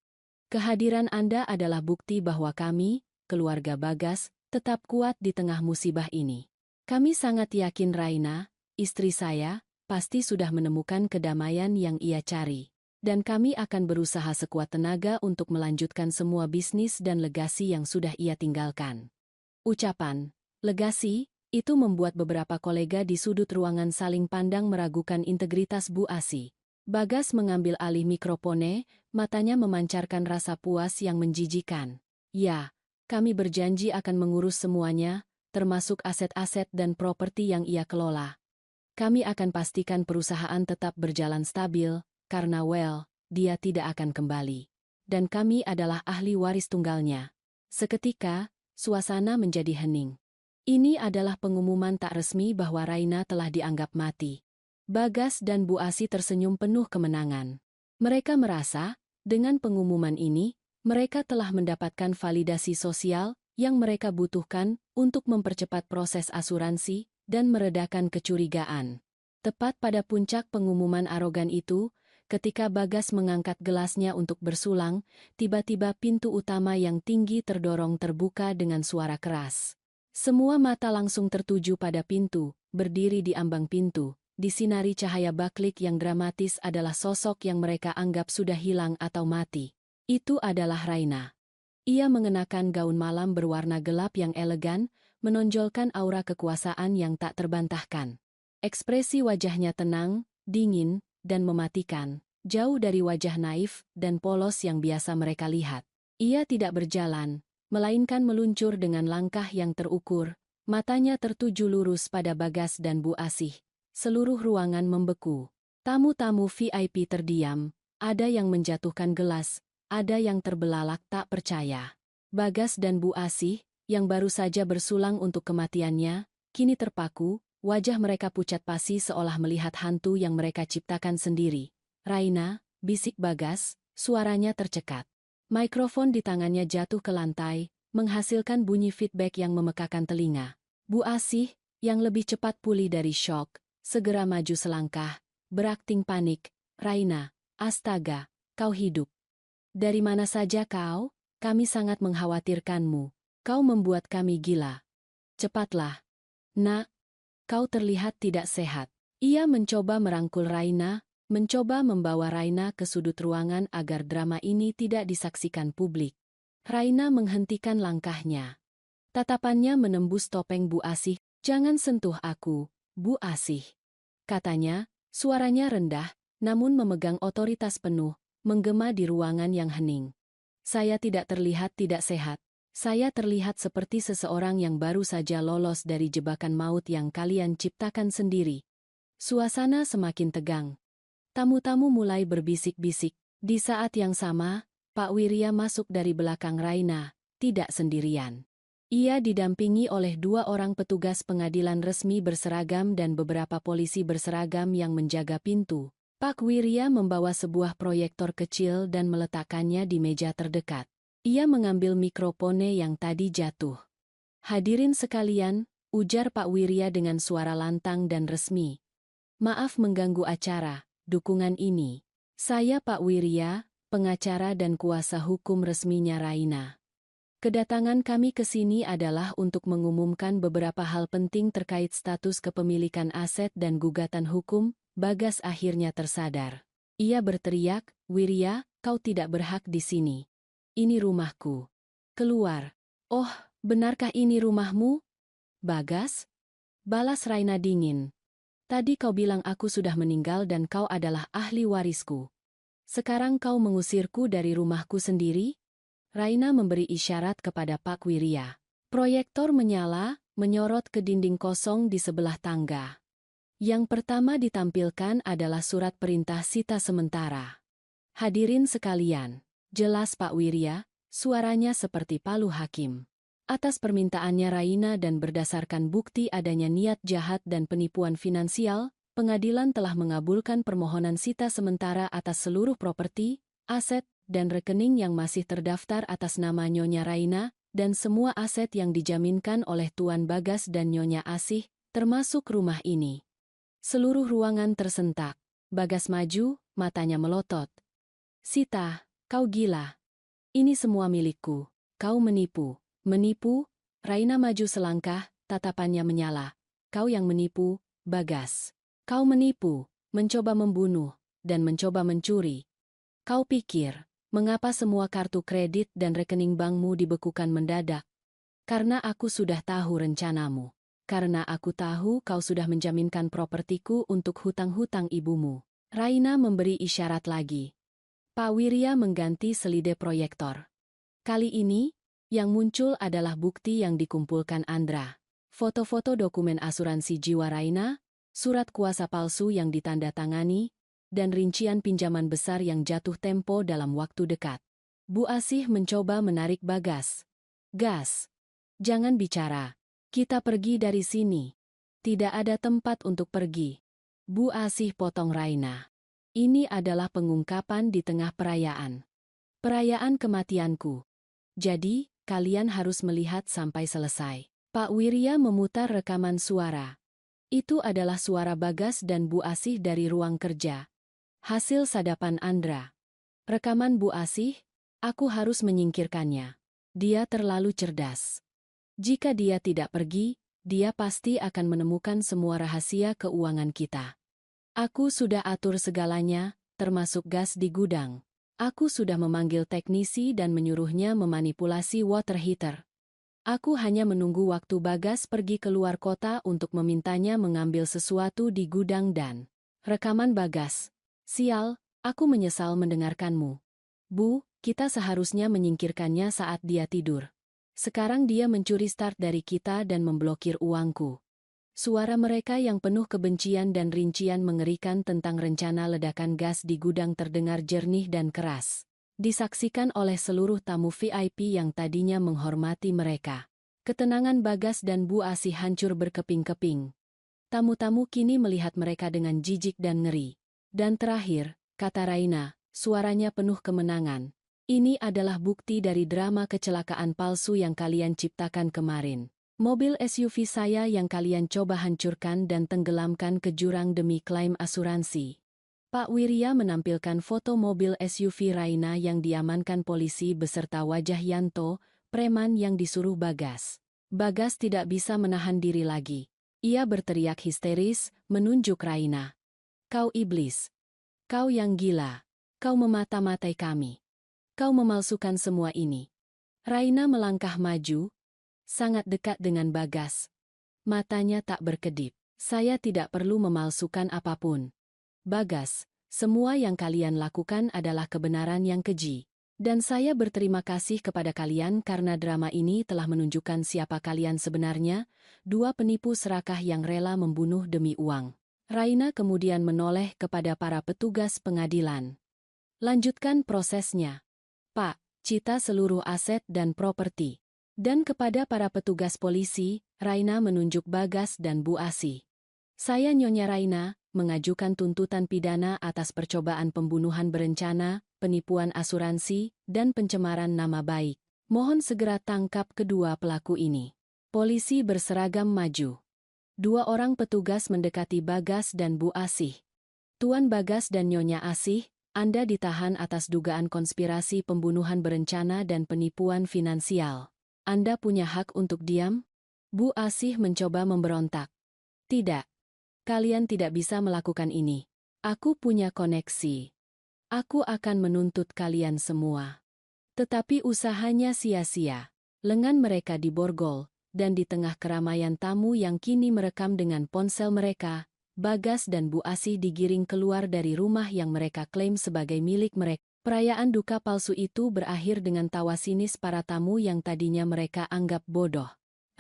Kehadiran Anda adalah bukti bahwa kami, keluarga Bagas, tetap kuat di tengah musibah ini. Kami sangat yakin Raina, istri saya, pasti sudah menemukan kedamaian yang ia cari. Dan kami akan berusaha sekuat tenaga untuk melanjutkan semua bisnis dan legasi yang sudah ia tinggalkan." Ucapan legasi itu membuat beberapa kolega di sudut ruangan saling pandang meragukan integritas Bu Asih. Bagas mengambil alih mikrofone, matanya memancarkan rasa puas yang menjijikan. "Ya, kami berjanji akan mengurus semuanya, termasuk aset-aset dan properti yang ia kelola. Kami akan pastikan perusahaan tetap berjalan stabil, karena dia tidak akan kembali. Dan kami adalah ahli waris tunggalnya." Seketika, suasana menjadi hening. Ini adalah pengumuman tak resmi bahwa Raina telah dianggap mati. Bagas dan Bu Asih tersenyum penuh kemenangan. Mereka merasa, dengan pengumuman ini, mereka telah mendapatkan validasi sosial yang mereka butuhkan untuk mempercepat proses asuransi dan meredakan kecurigaan. Tepat pada puncak pengumuman arogan itu, ketika Bagas mengangkat gelasnya untuk bersulang, tiba-tiba pintu utama yang tinggi terdorong terbuka dengan suara keras. Semua mata langsung tertuju pada pintu, berdiri di ambang pintu. Disinari cahaya baklik yang dramatis adalah sosok yang mereka anggap sudah hilang atau mati. Itu adalah Raina. Ia mengenakan gaun malam berwarna gelap yang elegan, menonjolkan aura kekuasaan yang tak terbantahkan. Ekspresi wajahnya tenang, dingin, dan mematikan, jauh dari wajah naif dan polos yang biasa mereka lihat. Ia tidak berjalan, melainkan meluncur dengan langkah yang terukur, matanya tertuju lurus pada Bagas dan Bu Asih. Seluruh ruangan membeku. Tamu-tamu VIP terdiam, ada yang menjatuhkan gelas, ada yang terbelalak tak percaya. Bagas dan Bu Asih, yang baru saja bersulang untuk kematiannya, kini terpaku, wajah mereka pucat pasi seolah melihat hantu yang mereka ciptakan sendiri. "Raina," bisik Bagas, suaranya tercekat. Mikrofon di tangannya jatuh ke lantai, menghasilkan bunyi feedback yang memekakan telinga. Bu Asih, yang lebih cepat pulih dari syok, segera maju selangkah, berakting panik. "Raina, astaga, kau hidup. Dari mana saja kau? Kami sangat mengkhawatirkanmu. Kau membuat kami gila. Cepatlah. Nak, kau terlihat tidak sehat." Ia mencoba merangkul Raina, mencoba membawa Raina ke sudut ruangan agar drama ini tidak disaksikan publik. Raina menghentikan langkahnya. Tatapannya menembus topeng Bu Asih. "Jangan sentuh aku, Bu Asih," katanya, suaranya rendah, namun memegang otoritas penuh, menggema di ruangan yang hening. "Saya tidak terlihat tidak sehat. Saya terlihat seperti seseorang yang baru saja lolos dari jebakan maut yang kalian ciptakan sendiri." Suasana semakin tegang. Tamu-tamu mulai berbisik-bisik. Di saat yang sama, Pak Wirya masuk dari belakang Raina, tidak sendirian. Ia didampingi oleh 2 orang petugas pengadilan resmi berseragam dan beberapa polisi berseragam yang menjaga pintu. Pak Wirya membawa sebuah proyektor kecil dan meletakkannya di meja terdekat. Ia mengambil mikrofone yang tadi jatuh. "Hadirin sekalian," ujar Pak Wirya dengan suara lantang dan resmi. "Maaf mengganggu acara, dukungan ini. Saya Pak Wirya, pengacara dan kuasa hukum resminya Raina. Kedatangan kami ke sini adalah untuk mengumumkan beberapa hal penting terkait status kepemilikan aset dan gugatan hukum." Bagas akhirnya tersadar. Ia berteriak, "Wirya, kau tidak berhak di sini. Ini rumahku. Keluar." "Oh, benarkah ini rumahmu, Bagas?" balas Raina dingin. "Tadi kau bilang aku sudah meninggal dan kau adalah ahli warisku. Sekarang kau mengusirku dari rumahku sendiri?" Raina memberi isyarat kepada Pak Wirya. Proyektor menyala, menyorot ke dinding kosong di sebelah tangga. Yang pertama ditampilkan adalah surat perintah sita sementara. "Hadirin sekalian," jelas Pak Wirya, suaranya seperti palu hakim. "Atas permintaannya Raina dan berdasarkan bukti adanya niat jahat dan penipuan finansial, pengadilan telah mengabulkan permohonan sita sementara atas seluruh properti, aset, dan rekening yang masih terdaftar atas nama Nyonya Raina, dan semua aset yang dijaminkan oleh Tuan Bagas dan Nyonya Asih, termasuk rumah ini." Seluruh ruangan tersentak. Bagas maju, matanya melotot. "Sita, kau gila. Ini semua milikku. Kau menipu." "Menipu?" Raina maju selangkah, tatapannya menyala. "Kau yang menipu, Bagas. Kau menipu, mencoba membunuh, dan mencoba mencuri. Kau pikir, mengapa semua kartu kredit dan rekening bankmu dibekukan mendadak? Karena aku sudah tahu rencanamu. Karena aku tahu kau sudah menjaminkan propertiku untuk hutang-hutang ibumu." Raina memberi isyarat lagi. Pak Wirya mengganti selide proyektor. Kali ini, yang muncul adalah bukti yang dikumpulkan Andra. Foto-foto dokumen asuransi jiwa Raina, surat kuasa palsu yang ditandatangani, dan rincian pinjaman besar yang jatuh tempo dalam waktu dekat. Bu Asih mencoba menarik Bagas. "Gas. Jangan bicara. Kita pergi dari sini. Tidak ada tempat untuk pergi." Bu Asih potong Raina. "Ini adalah pengungkapan di tengah perayaan. Perayaan kematianku. Jadi, kalian harus melihat sampai selesai." Pak Wirya memutar rekaman suara. Itu adalah suara Bagas dan Bu Asih dari ruang kerja. Hasil sadapan Andra. Rekaman Bu Asih, "Aku harus menyingkirkannya. Dia terlalu cerdas. Jika dia tidak pergi, dia pasti akan menemukan semua rahasia keuangan kita. Aku sudah atur segalanya, termasuk gas di gudang. Aku sudah memanggil teknisi dan menyuruhnya memanipulasi water heater. Aku hanya menunggu waktu Bagas pergi keluar kota untuk memintanya mengambil sesuatu di gudang dan..." Rekaman Bagas. "Sial, aku menyesal mendengarkanmu. Bu, kita seharusnya menyingkirkannya saat dia tidur. Sekarang dia mencuri start dari kita dan memblokir uangku." Suara mereka yang penuh kebencian dan rincian mengerikan tentang rencana ledakan gas di gudang terdengar jernih dan keras. Disaksikan oleh seluruh tamu VIP yang tadinya menghormati mereka. Ketenangan Bagas dan Bu Asih hancur berkeping-keping. Tamu-tamu kini melihat mereka dengan jijik dan ngeri. "Dan terakhir," kata Raina, suaranya penuh kemenangan, "ini adalah bukti dari drama kecelakaan palsu yang kalian ciptakan kemarin. Mobil SUV saya yang kalian coba hancurkan dan tenggelamkan ke jurang demi klaim asuransi." Pak Wirya menampilkan foto mobil SUV Raina yang diamankan polisi beserta wajah Yanto, preman yang disuruh Bagas. Bagas tidak bisa menahan diri lagi. Ia berteriak histeris, menunjuk Raina. "Kau iblis. Kau yang gila. Kau memata-matai kami. Kau memalsukan semua ini. Raina melangkah maju, sangat dekat dengan Bagas. Matanya tak berkedip. Saya tidak perlu memalsukan apapun. Bagas, semua yang kalian lakukan adalah kebenaran yang keji. Dan saya berterima kasih kepada kalian karena drama ini telah menunjukkan siapa kalian sebenarnya, dua penipu serakah yang rela membunuh demi uang. Raina kemudian menoleh kepada para petugas pengadilan. Lanjutkan prosesnya, Pak, cita seluruh aset dan properti. Dan kepada para petugas polisi, Raina menunjuk Bagas dan Bu Asih. Saya Nyonya Raina, mengajukan tuntutan pidana atas percobaan pembunuhan berencana, penipuan asuransi, dan pencemaran nama baik. Mohon segera tangkap kedua pelaku ini. Polisi berseragam maju. Dua orang petugas mendekati Bagas dan Bu Asih. Tuan Bagas dan Nyonya Asih, Anda ditahan atas dugaan konspirasi pembunuhan berencana dan penipuan finansial. Anda punya hak untuk diam? Bu Asih mencoba memberontak. Tidak. Kalian tidak bisa melakukan ini. Aku punya koneksi. Aku akan menuntut kalian semua. Tetapi usahanya sia-sia. Lengan mereka diborgol, dan di tengah keramaian tamu yang kini merekam dengan ponsel mereka, Bagas dan Bu Asih digiring keluar dari rumah yang mereka klaim sebagai milik mereka. Perayaan duka palsu itu berakhir dengan tawa sinis para tamu yang tadinya mereka anggap bodoh.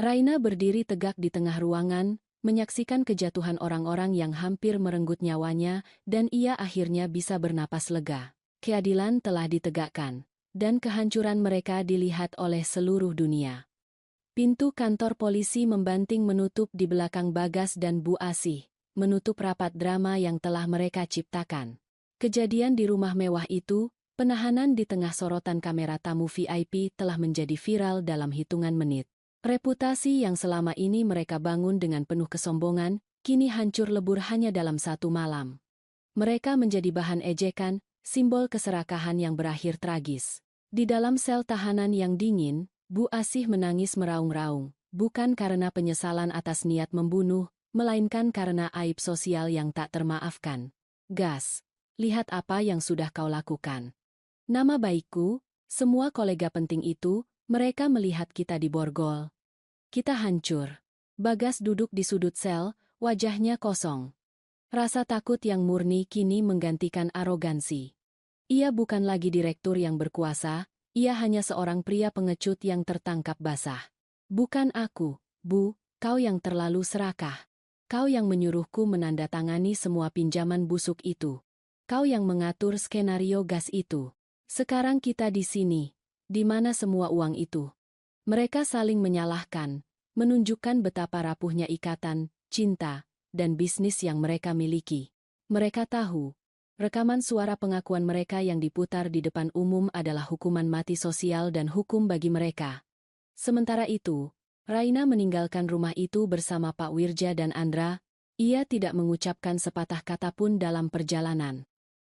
Raina berdiri tegak di tengah ruangan, menyaksikan kejatuhan orang-orang yang hampir merenggut nyawanya, dan ia akhirnya bisa bernapas lega. Keadilan telah ditegakkan, dan kehancuran mereka dilihat oleh seluruh dunia. Pintu kantor polisi membanting menutup di belakang Bagas dan Bu Asih, menutup rapat drama yang telah mereka ciptakan. Kejadian di rumah mewah itu, penahanan di tengah sorotan kamera tamu VIP telah menjadi viral dalam hitungan menit. Reputasi yang selama ini mereka bangun dengan penuh kesombongan, kini hancur lebur hanya dalam satu malam. Mereka menjadi bahan ejekan, simbol keserakahan yang berakhir tragis. Di dalam sel tahanan yang dingin, Bu Asih menangis meraung-raung, bukan karena penyesalan atas niat membunuh, melainkan karena aib sosial yang tak termaafkan. Gas, lihat apa yang sudah kau lakukan. Nama baikku, semua kolega penting itu, mereka melihat kita diborgol. Kita hancur. Bagas duduk di sudut sel, wajahnya kosong. Rasa takut yang murni kini menggantikan arogansi. Ia bukan lagi direktur yang berkuasa, ia hanya seorang pria pengecut yang tertangkap basah. Bukan aku, Bu, kau yang terlalu serakah. Kau yang menyuruhku menandatangani semua pinjaman busuk itu. Kau yang mengatur skenario gas itu. Sekarang kita di sini. Di mana semua uang itu? Mereka saling menyalahkan, menunjukkan betapa rapuhnya ikatan, cinta, dan bisnis yang mereka miliki. Mereka tahu, rekaman suara pengakuan mereka yang diputar di depan umum adalah hukuman mati sosial dan hukum bagi mereka. Sementara itu, Raina meninggalkan rumah itu bersama Pak Wirja dan Andra. Ia tidak mengucapkan sepatah kata pun dalam perjalanan.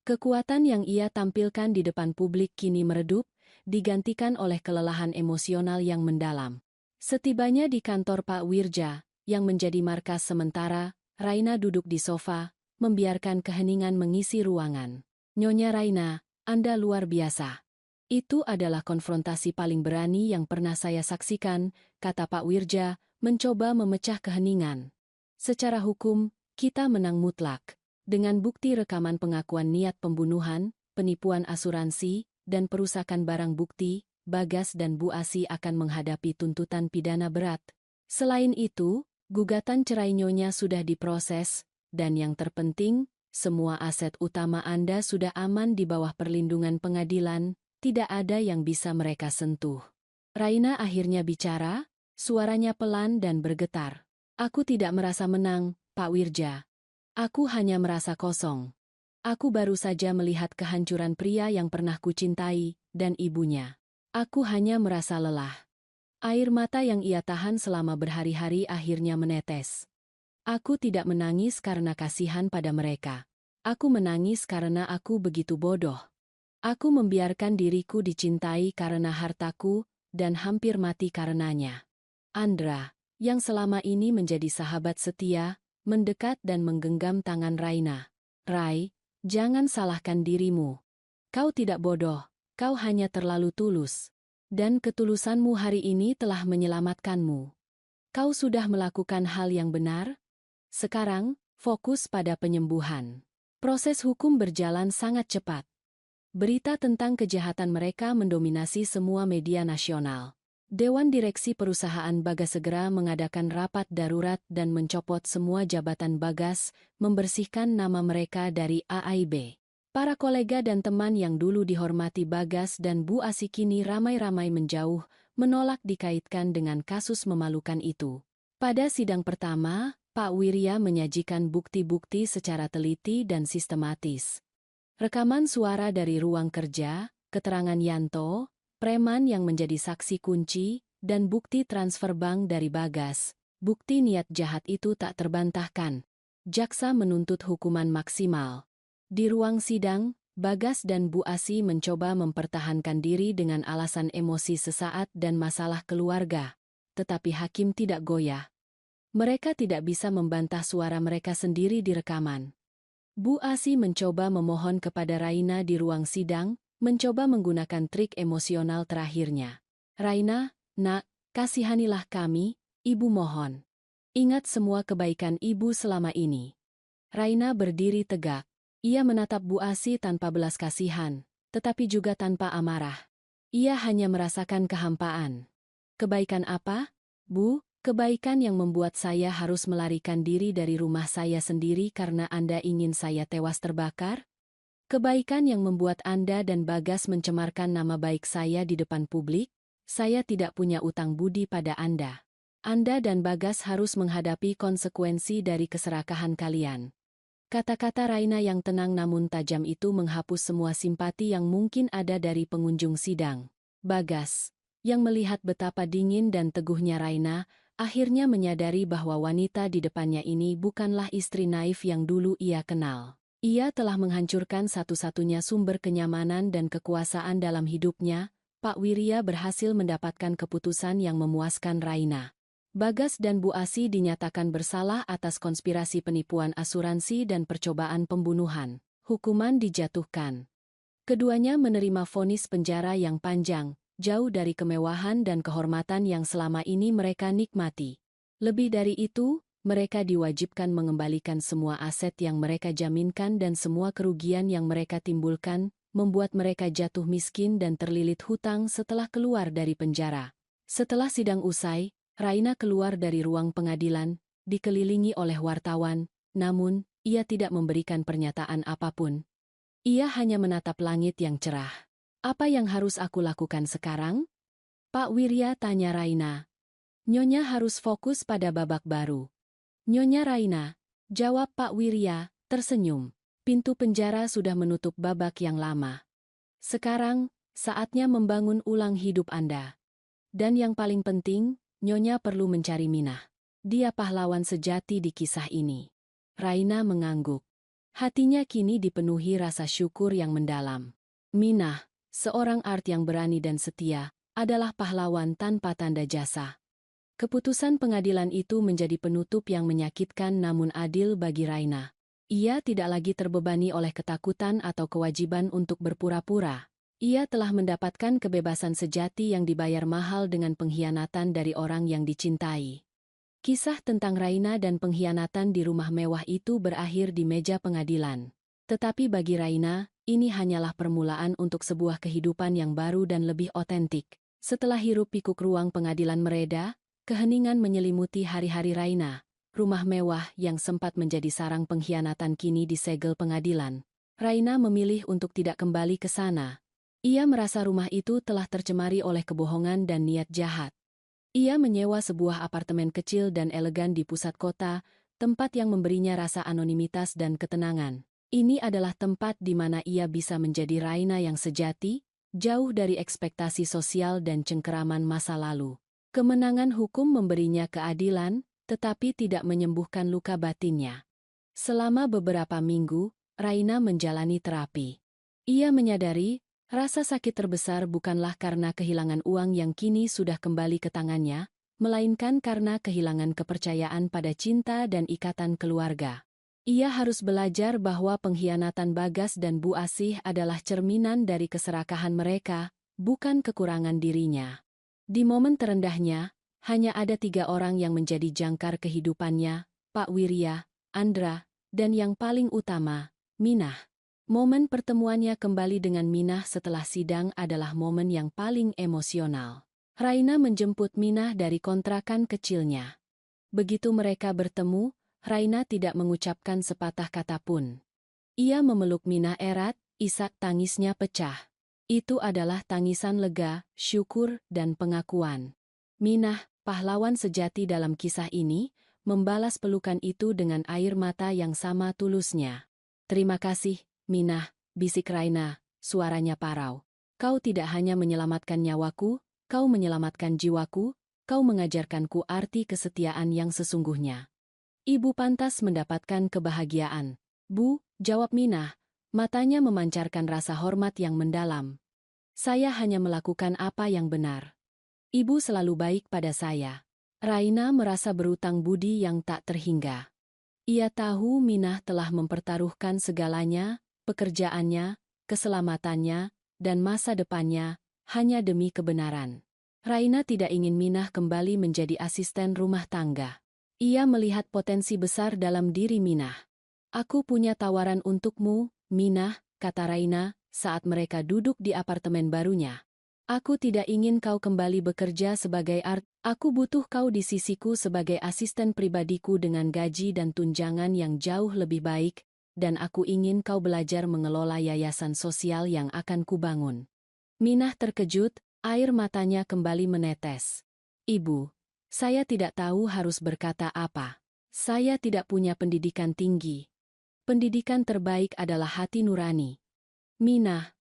Kekuatan yang ia tampilkan di depan publik kini meredup, digantikan oleh kelelahan emosional yang mendalam. Setibanya di kantor Pak Wirja, yang menjadi markas sementara, Raina duduk di sofa, membiarkan keheningan mengisi ruangan. Nyonya Raina, Anda luar biasa. Itu adalah konfrontasi paling berani yang pernah saya saksikan, kata Pak Wirja, mencoba memecah keheningan. Secara hukum, kita menang mutlak. Dengan bukti rekaman pengakuan niat pembunuhan, penipuan asuransi, dan perusakan barang bukti, Bagas dan Bu Asih akan menghadapi tuntutan pidana berat. Selain itu, gugatan cerai Nyonya sudah diproses, dan yang terpenting, semua aset utama Anda sudah aman di bawah perlindungan pengadilan, tidak ada yang bisa mereka sentuh. Raina akhirnya bicara, suaranya pelan dan bergetar. Aku tidak merasa menang, Pak Wirja. Aku hanya merasa kosong. Aku baru saja melihat kehancuran pria yang pernah kucintai, dan ibunya. Aku hanya merasa lelah. Air mata yang ia tahan selama berhari-hari akhirnya menetes. Aku tidak menangis karena kasihan pada mereka. Aku menangis karena aku begitu bodoh. Aku membiarkan diriku dicintai karena hartaku, dan hampir mati karenanya. Andra, yang selama ini menjadi sahabat setia, mendekat dan menggenggam tangan Raina. Rai, jangan salahkan dirimu. Kau tidak bodoh, kau hanya terlalu tulus. Dan ketulusanmu hari ini telah menyelamatkanmu. Kau sudah melakukan hal yang benar? Sekarang, fokus pada penyembuhan. Proses hukum berjalan sangat cepat. Berita tentang kejahatan mereka mendominasi semua media nasional. Dewan Direksi Perusahaan Bagas segera mengadakan rapat darurat dan mencopot semua jabatan Bagas, membersihkan nama mereka dari AIB. Para kolega dan teman yang dulu dihormati Bagas dan Bu Asih kini ramai-ramai menjauh, menolak dikaitkan dengan kasus memalukan itu. Pada sidang pertama, Pak Wirya menyajikan bukti-bukti secara teliti dan sistematis. Rekaman suara dari ruang kerja, keterangan Yanto, preman yang menjadi saksi kunci, dan bukti transfer bank dari Bagas. Bukti niat jahat itu tak terbantahkan. Jaksa menuntut hukuman maksimal. Di ruang sidang, Bagas dan Bu Asih mencoba mempertahankan diri dengan alasan emosi sesaat dan masalah keluarga. Tetapi hakim tidak goyah. Mereka tidak bisa membantah suara mereka sendiri di rekaman. Bu Asih mencoba memohon kepada Raina di ruang sidang, mencoba menggunakan trik emosional terakhirnya. Raina, nak, kasihanilah kami, ibu mohon. Ingat semua kebaikan ibu selama ini. Raina berdiri tegak. Ia menatap Bu Asih tanpa belas kasihan, tetapi juga tanpa amarah. Ia hanya merasakan kehampaan. Kebaikan apa, Bu? Kebaikan yang membuat saya harus melarikan diri dari rumah saya sendiri karena Anda ingin saya tewas terbakar? Kebaikan yang membuat Anda dan Bagas mencemarkan nama baik saya di depan publik? Saya tidak punya utang budi pada Anda. Anda dan Bagas harus menghadapi konsekuensi dari keserakahan kalian. Kata-kata Raina yang tenang namun tajam itu menghapus semua simpati yang mungkin ada dari pengunjung sidang. Bagas, yang melihat betapa dingin dan teguhnya Raina, akhirnya menyadari bahwa wanita di depannya ini bukanlah istri naif yang dulu ia kenal. Ia telah menghancurkan satu-satunya sumber kenyamanan dan kekuasaan dalam hidupnya. Pak Wirya berhasil mendapatkan keputusan yang memuaskan Raina. Bagas dan Bu Asih dinyatakan bersalah atas konspirasi penipuan asuransi dan percobaan pembunuhan. Hukuman dijatuhkan. Keduanya menerima vonis penjara yang panjang, jauh dari kemewahan dan kehormatan yang selama ini mereka nikmati. Lebih dari itu, mereka diwajibkan mengembalikan semua aset yang mereka jaminkan dan semua kerugian yang mereka timbulkan, membuat mereka jatuh miskin dan terlilit hutang setelah keluar dari penjara. Setelah sidang usai, Raina keluar dari ruang pengadilan, dikelilingi oleh wartawan, namun, ia tidak memberikan pernyataan apapun. Ia hanya menatap langit yang cerah. Apa yang harus aku lakukan sekarang? Pak Wirya tanya Raina. Nyonya harus fokus pada babak baru. Nyonya Raina, jawab Pak Wirya, tersenyum. Pintu penjara sudah menutup babak yang lama. Sekarang, saatnya membangun ulang hidup Anda. Dan yang paling penting, Nyonya perlu mencari Minah. Dia pahlawan sejati di kisah ini. Raina mengangguk. Hatinya kini dipenuhi rasa syukur yang mendalam. Minah, seorang art yang berani dan setia, adalah pahlawan tanpa tanda jasa. Keputusan pengadilan itu menjadi penutup yang menyakitkan namun adil bagi Raina. Ia tidak lagi terbebani oleh ketakutan atau kewajiban untuk berpura-pura. Ia telah mendapatkan kebebasan sejati yang dibayar mahal dengan pengkhianatan dari orang yang dicintai. Kisah tentang Raina dan pengkhianatan di rumah mewah itu berakhir di meja pengadilan. Tetapi bagi Raina, ini hanyalah permulaan untuk sebuah kehidupan yang baru dan lebih otentik. Setelah hiruk-pikuk ruang pengadilan mereda, keheningan menyelimuti hari-hari Raina. Rumah mewah yang sempat menjadi sarang pengkhianatan kini disegel pengadilan. Raina memilih untuk tidak kembali ke sana. Ia merasa rumah itu telah tercemari oleh kebohongan dan niat jahat. Ia menyewa sebuah apartemen kecil dan elegan di pusat kota, tempat yang memberinya rasa anonimitas dan ketenangan. Ini adalah tempat di mana ia bisa menjadi Raina yang sejati, jauh dari ekspektasi sosial dan cengkeraman masa lalu. Kemenangan hukum memberinya keadilan, tetapi tidak menyembuhkan luka batinnya. Selama beberapa minggu, Raina menjalani terapi. Ia menyadari, rasa sakit terbesar bukanlah karena kehilangan uang yang kini sudah kembali ke tangannya, melainkan karena kehilangan kepercayaan pada cinta dan ikatan keluarga. Ia harus belajar bahwa pengkhianatan Bagas dan Bu Asih adalah cerminan dari keserakahan mereka, bukan kekurangan dirinya. Di momen terendahnya, hanya ada 3 orang yang menjadi jangkar kehidupannya, Pak Wirya, Andra, dan yang paling utama, Minah. Momen pertemuannya kembali dengan Minah setelah sidang adalah momen yang paling emosional. Raina menjemput Minah dari kontrakan kecilnya. Begitu mereka bertemu, Raina tidak mengucapkan sepatah kata pun. Ia memeluk Minah erat, isak tangisnya pecah. Itu adalah tangisan lega, syukur, dan pengakuan. Minah, pahlawan sejati dalam kisah ini, membalas pelukan itu dengan air mata yang sama tulusnya. Terima kasih, Minah, bisik Raina, suaranya parau. Kau tidak hanya menyelamatkan nyawaku, kau menyelamatkan jiwaku, kau mengajarkanku arti kesetiaan yang sesungguhnya. Ibu pantas mendapatkan kebahagiaan. Bu, jawab Minah, matanya memancarkan rasa hormat yang mendalam. Saya hanya melakukan apa yang benar. Ibu selalu baik pada saya. Raina merasa berutang budi yang tak terhingga. Ia tahu Minah telah mempertaruhkan segalanya, pekerjaannya, keselamatannya, dan masa depannya, hanya demi kebenaran. Raina tidak ingin Minah kembali menjadi asisten rumah tangga. Ia melihat potensi besar dalam diri Minah. Aku punya tawaran untukmu, Minah, kata Raina, saat mereka duduk di apartemen barunya. Aku tidak ingin kau kembali bekerja sebagai aku butuh kau di sisiku sebagai asisten pribadiku dengan gaji dan tunjangan yang jauh lebih baik, dan aku ingin kau belajar mengelola yayasan sosial yang akan kubangun. Minah terkejut, air matanya kembali menetes. Ibu, saya tidak tahu harus berkata apa. Saya tidak punya pendidikan tinggi. Pendidikan terbaik adalah hati nurani. Minah,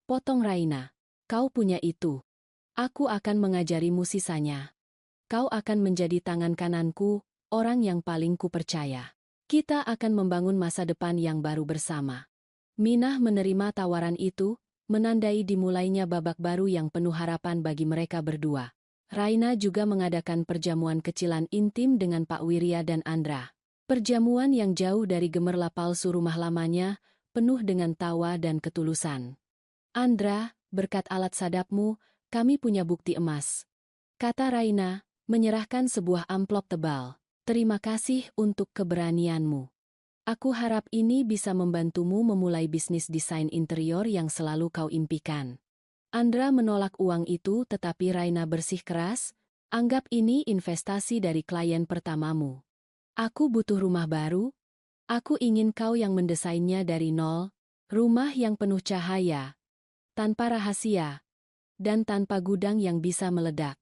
potong Raina. Kau punya itu. Aku akan mengajarimu sisanya. Kau akan menjadi tangan kananku, orang yang paling kupercaya. Kita akan membangun masa depan yang baru bersama. Minah menerima tawaran itu, menandai dimulainya babak baru yang penuh harapan bagi mereka berdua. Raina juga mengadakan perjamuan kecilan intim dengan Pak Wirya dan Andra. Perjamuan yang jauh dari gemerlap palsu rumah lamanya, penuh dengan tawa dan ketulusan. Andra, berkat alat sadapmu, kami punya bukti emas. Kata Raina, menyerahkan sebuah amplop tebal. Terima kasih untuk keberanianmu. Aku harap ini bisa membantumu memulai bisnis desain interior yang selalu kau impikan. Andra menolak uang itu tetapi Raina bersikeras, anggap ini investasi dari klien pertamamu. Aku butuh rumah baru. Aku ingin kau yang mendesainnya dari nol, rumah yang penuh cahaya, tanpa rahasia, dan tanpa gudang yang bisa meledak.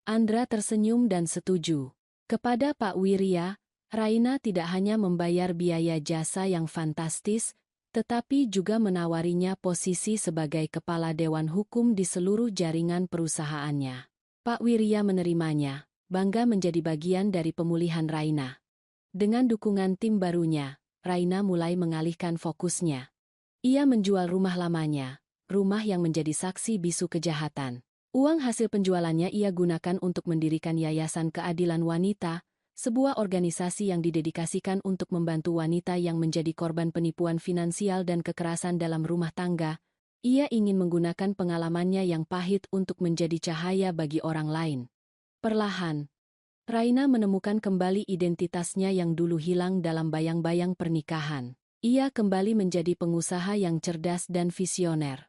Andra tersenyum dan setuju. Kepada Pak Wirya, Raina tidak hanya membayar biaya jasa yang fantastis, tetapi juga menawarinya posisi sebagai kepala dewan hukum di seluruh jaringan perusahaannya. Pak Wirya menerimanya, bangga menjadi bagian dari pemulihan Raina. Dengan dukungan tim barunya, Raina mulai mengalihkan fokusnya. Ia menjual rumah lamanya, rumah yang menjadi saksi bisu kejahatan. Uang hasil penjualannya ia gunakan untuk mendirikan Yayasan Keadilan Wanita, sebuah organisasi yang didedikasikan untuk membantu wanita yang menjadi korban penipuan finansial dan kekerasan dalam rumah tangga. Ia ingin menggunakan pengalamannya yang pahit untuk menjadi cahaya bagi orang lain. Perlahan, Raina menemukan kembali identitasnya yang dulu hilang dalam bayang-bayang pernikahan. Ia kembali menjadi pengusaha yang cerdas dan visioner.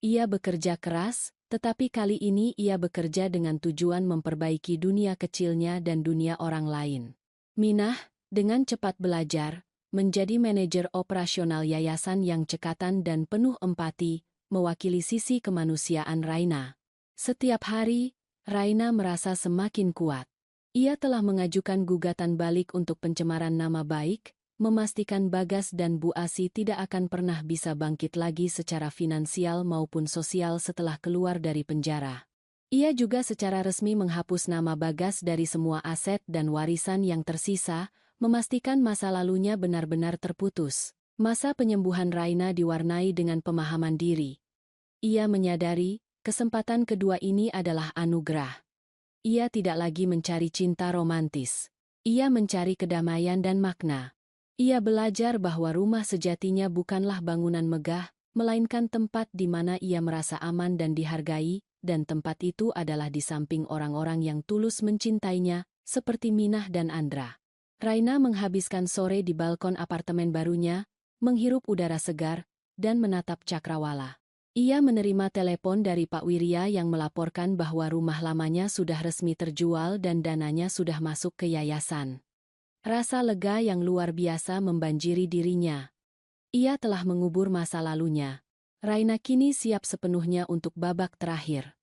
Ia bekerja keras, tetapi kali ini ia bekerja dengan tujuan memperbaiki dunia kecilnya dan dunia orang lain. Minah, dengan cepat belajar, menjadi manajer operasional yayasan yang cekatan dan penuh empati, mewakili sisi kemanusiaan Raina. Setiap hari, Raina merasa semakin kuat. Ia telah mengajukan gugatan balik untuk pencemaran nama baik, memastikan Bagas dan Bu Asi tidak akan pernah bisa bangkit lagi secara finansial maupun sosial setelah keluar dari penjara. Ia juga secara resmi menghapus nama Bagas dari semua aset dan warisan yang tersisa, memastikan masa lalunya benar-benar terputus. Masa penyembuhan Raina diwarnai dengan pemahaman diri. Ia menyadari, kesempatan kedua ini adalah anugerah. Ia tidak lagi mencari cinta romantis. Ia mencari kedamaian dan makna. Ia belajar bahwa rumah sejatinya bukanlah bangunan megah, melainkan tempat di mana ia merasa aman dan dihargai, dan tempat itu adalah di samping orang-orang yang tulus mencintainya, seperti Minah dan Andra. Raina menghabiskan sore di balkon apartemen barunya, menghirup udara segar, dan menatap cakrawala. Ia menerima telepon dari Pak Wirya yang melaporkan bahwa rumah lamanya sudah resmi terjual dan dananya sudah masuk ke yayasan. Rasa lega yang luar biasa membanjiri dirinya. Ia telah mengubur masa lalunya. Raina kini siap sepenuhnya untuk babak terakhir.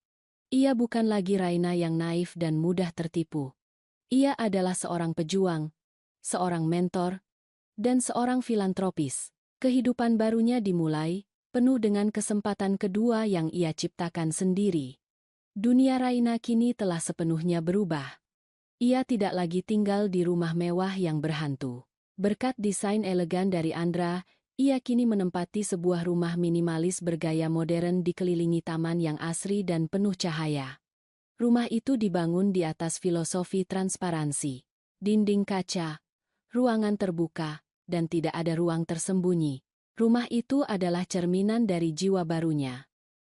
Ia bukan lagi Raina yang naif dan mudah tertipu. Ia adalah seorang pejuang, seorang mentor, dan seorang filantropis. Kehidupan barunya dimulai, penuh dengan kesempatan kedua yang ia ciptakan sendiri. Dunia Raina kini telah sepenuhnya berubah. Ia tidak lagi tinggal di rumah mewah yang berhantu. Berkat desain elegan dari Andra, ia kini menempati sebuah rumah minimalis bergaya modern dikelilingi taman yang asri dan penuh cahaya. Rumah itu dibangun di atas filosofi transparansi. Dinding kaca, ruangan terbuka, dan tidak ada ruang tersembunyi. Rumah itu adalah cerminan dari jiwa barunya.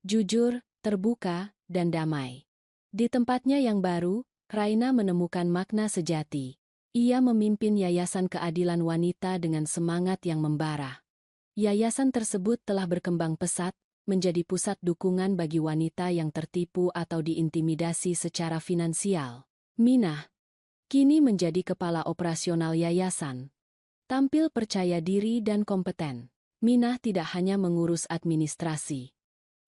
Jujur, terbuka, dan damai. Di tempatnya yang baru, Raina menemukan makna sejati. Ia memimpin Yayasan Keadilan Wanita dengan semangat yang membara. Yayasan tersebut telah berkembang pesat, menjadi pusat dukungan bagi wanita yang tertipu atau diintimidasi secara finansial. Minah kini menjadi kepala operasional yayasan. Tampil percaya diri dan kompeten. Minah tidak hanya mengurus administrasi.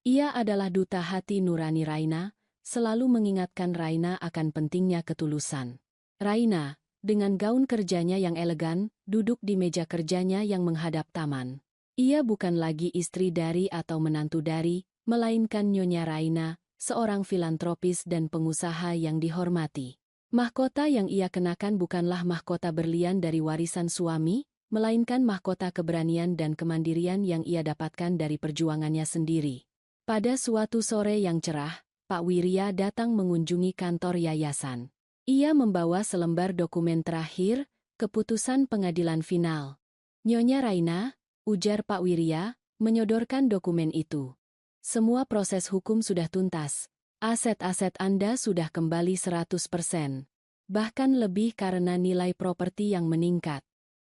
Ia adalah duta hati nurani Raina, selalu mengingatkan Raina akan pentingnya ketulusan. Raina, dengan gaun kerjanya yang elegan, duduk di meja kerjanya yang menghadap taman. Ia bukan lagi istri dari atau menantu dari, melainkan Nyonya Raina, seorang filantropis dan pengusaha yang dihormati. Mahkota yang ia kenakan bukanlah mahkota berlian dari warisan suami, melainkan mahkota keberanian dan kemandirian yang ia dapatkan dari perjuangannya sendiri. Pada suatu sore yang cerah, Pak Wirya datang mengunjungi kantor yayasan. Ia membawa selembar dokumen terakhir, keputusan pengadilan final. Nyonya Raina, ujar Pak Wirya, menyodorkan dokumen itu. Semua proses hukum sudah tuntas. Aset-aset Anda sudah kembali 100%. Bahkan lebih karena nilai properti yang meningkat.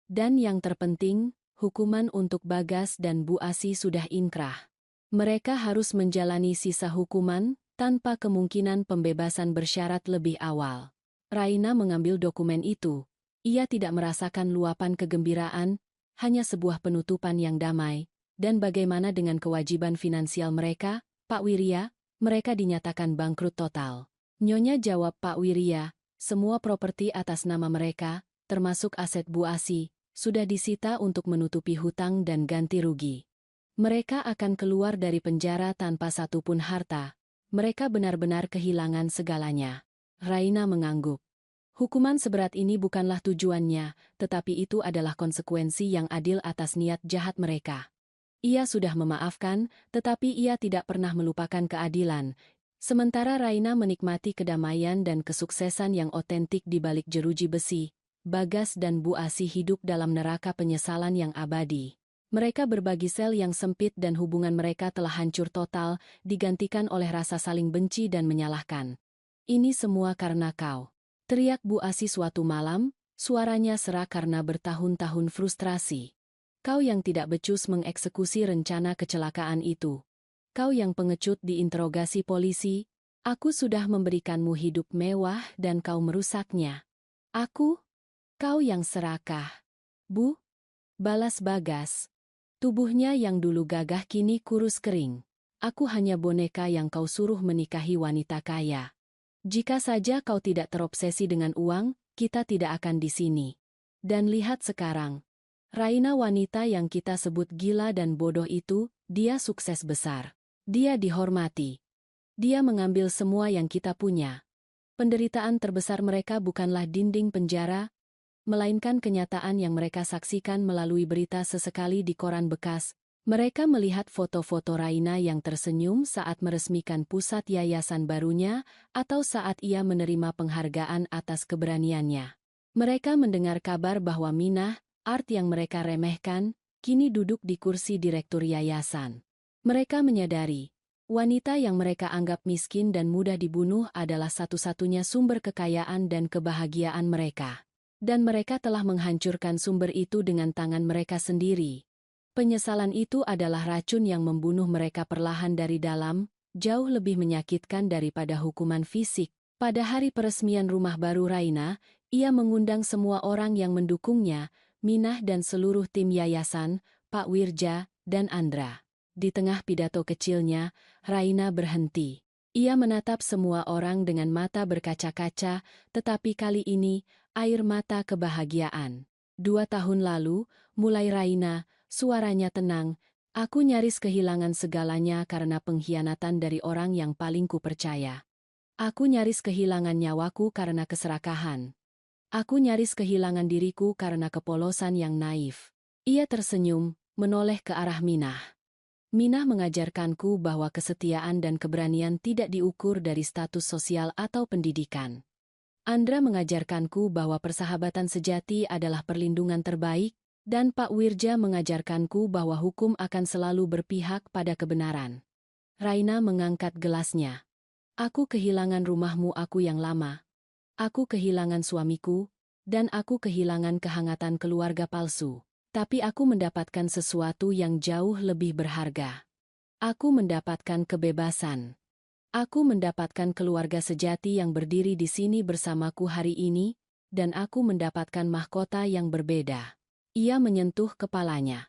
Dan yang terpenting, hukuman untuk Bagas dan Bu Asi sudah inkrah. Mereka harus menjalani sisa hukuman, tanpa kemungkinan pembebasan bersyarat lebih awal. Raina mengambil dokumen itu. Ia tidak merasakan luapan kegembiraan, hanya sebuah penutupan yang damai. Dan bagaimana dengan kewajiban finansial mereka, Pak Wirya? Mereka dinyatakan bangkrut total. Nyonya, jawab Pak Wirya, semua properti atas nama mereka, termasuk aset Bu Asi, sudah disita untuk menutupi hutang dan ganti rugi. Mereka akan keluar dari penjara tanpa satupun harta. Mereka benar-benar kehilangan segalanya. Raina mengangguk. Hukuman seberat ini bukanlah tujuannya, tetapi itu adalah konsekuensi yang adil atas niat jahat mereka. Ia sudah memaafkan, tetapi ia tidak pernah melupakan keadilan. Sementara Raina menikmati kedamaian dan kesuksesan yang otentik di balik jeruji besi, Bagas dan Bu Asi hidup dalam neraka penyesalan yang abadi. Mereka berbagi sel yang sempit dan hubungan mereka telah hancur total, digantikan oleh rasa saling benci dan menyalahkan. Ini semua karena kau. Teriak Bu Asi suatu malam, suaranya serak karena bertahun-tahun frustrasi. Kau yang tidak becus mengeksekusi rencana kecelakaan itu. Kau yang pengecut diinterogasi polisi, aku sudah memberikanmu hidup mewah dan kau merusaknya. Aku? Kau yang serakah. Bu? Balas Bagas. Tubuhnya yang dulu gagah kini kurus kering. Aku hanya boneka yang kau suruh menikahi wanita kaya. Jika saja kau tidak terobsesi dengan uang, kita tidak akan di sini. Dan lihat sekarang. Raina, wanita yang kita sebut gila dan bodoh itu, dia sukses besar. Dia dihormati. Dia mengambil semua yang kita punya. Penderitaan terbesar mereka bukanlah dinding penjara, melainkan kenyataan yang mereka saksikan melalui berita sesekali di koran bekas. Mereka melihat foto-foto Raina yang tersenyum saat meresmikan pusat yayasan barunya, atau saat ia menerima penghargaan atas keberaniannya. Mereka mendengar kabar bahwa Minah, Art yang mereka remehkan, kini duduk di kursi direktur yayasan. Mereka menyadari, wanita yang mereka anggap miskin dan mudah dibunuh adalah satu-satunya sumber kekayaan dan kebahagiaan mereka. Dan mereka telah menghancurkan sumber itu dengan tangan mereka sendiri. Penyesalan itu adalah racun yang membunuh mereka perlahan dari dalam, jauh lebih menyakitkan daripada hukuman fisik. Pada hari peresmian rumah baru Raina, ia mengundang semua orang yang mendukungnya, Minah dan seluruh tim yayasan, Pak Wirja, dan Andra. Di tengah pidato kecilnya, Raina berhenti. Ia menatap semua orang dengan mata berkaca-kaca, tetapi kali ini, air mata kebahagiaan. 2 tahun lalu, mulai Raina, suaranya tenang, aku nyaris kehilangan segalanya karena pengkhianatan dari orang yang paling kupercaya. Aku nyaris kehilangan nyawaku karena keserakahan. Aku nyaris kehilangan diriku karena kepolosan yang naif. Ia tersenyum, menoleh ke arah Minah. Minah mengajarkanku bahwa kesetiaan dan keberanian tidak diukur dari status sosial atau pendidikan. Andra mengajarkanku bahwa persahabatan sejati adalah perlindungan terbaik, dan Pak Wirja mengajarkanku bahwa hukum akan selalu berpihak pada kebenaran. Raina mengangkat gelasnya. Aku kehilangan rumahmu aku yang lama. Aku kehilangan suamiku, dan aku kehilangan kehangatan keluarga palsu. Tapi aku mendapatkan sesuatu yang jauh lebih berharga. Aku mendapatkan kebebasan. Aku mendapatkan keluarga sejati yang berdiri di sini bersamaku hari ini, dan aku mendapatkan mahkota yang berbeda. Ia menyentuh kepalanya.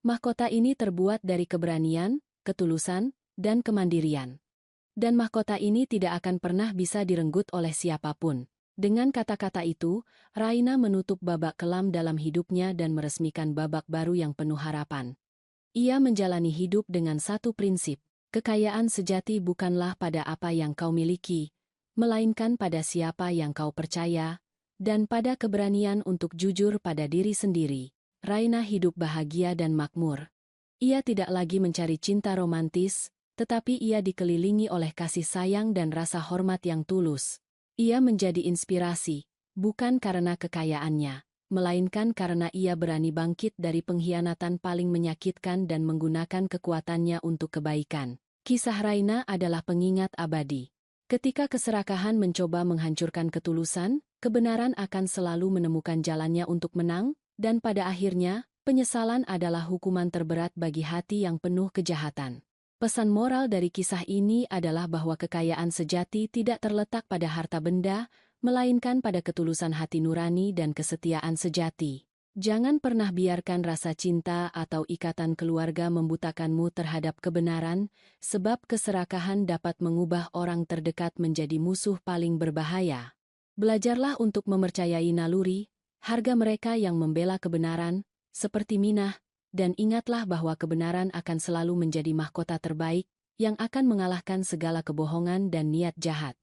Mahkota ini terbuat dari keberanian, ketulusan, dan kemandirian. Dan mahkota ini tidak akan pernah bisa direnggut oleh siapapun. Dengan kata-kata itu, Raina menutup babak kelam dalam hidupnya dan meresmikan babak baru yang penuh harapan. Ia menjalani hidup dengan satu prinsip, kekayaan sejati bukanlah pada apa yang kau miliki, melainkan pada siapa yang kau percaya, dan pada keberanian untuk jujur pada diri sendiri. Raina hidup bahagia dan makmur. Ia tidak lagi mencari cinta romantis, tetapi ia dikelilingi oleh kasih sayang dan rasa hormat yang tulus. Ia menjadi inspirasi, bukan karena kekayaannya, melainkan karena ia berani bangkit dari pengkhianatan paling menyakitkan dan menggunakan kekuatannya untuk kebaikan. Kisah Raina adalah pengingat abadi. Ketika keserakahan mencoba menghancurkan ketulusan, kebenaran akan selalu menemukan jalannya untuk menang, dan pada akhirnya, penyesalan adalah hukuman terberat bagi hati yang penuh kejahatan. Pesan moral dari kisah ini adalah bahwa kekayaan sejati tidak terletak pada harta benda, melainkan pada ketulusan hati nurani dan kesetiaan sejati. Jangan pernah biarkan rasa cinta atau ikatan keluarga membutakanmu terhadap kebenaran, sebab keserakahan dapat mengubah orang terdekat menjadi musuh paling berbahaya. Belajarlah untuk mempercayai naluri, harga mereka yang membela kebenaran, seperti Minah, dan ingatlah bahwa kebenaran akan selalu menjadi mahkota terbaik yang akan mengalahkan segala kebohongan dan niat jahat.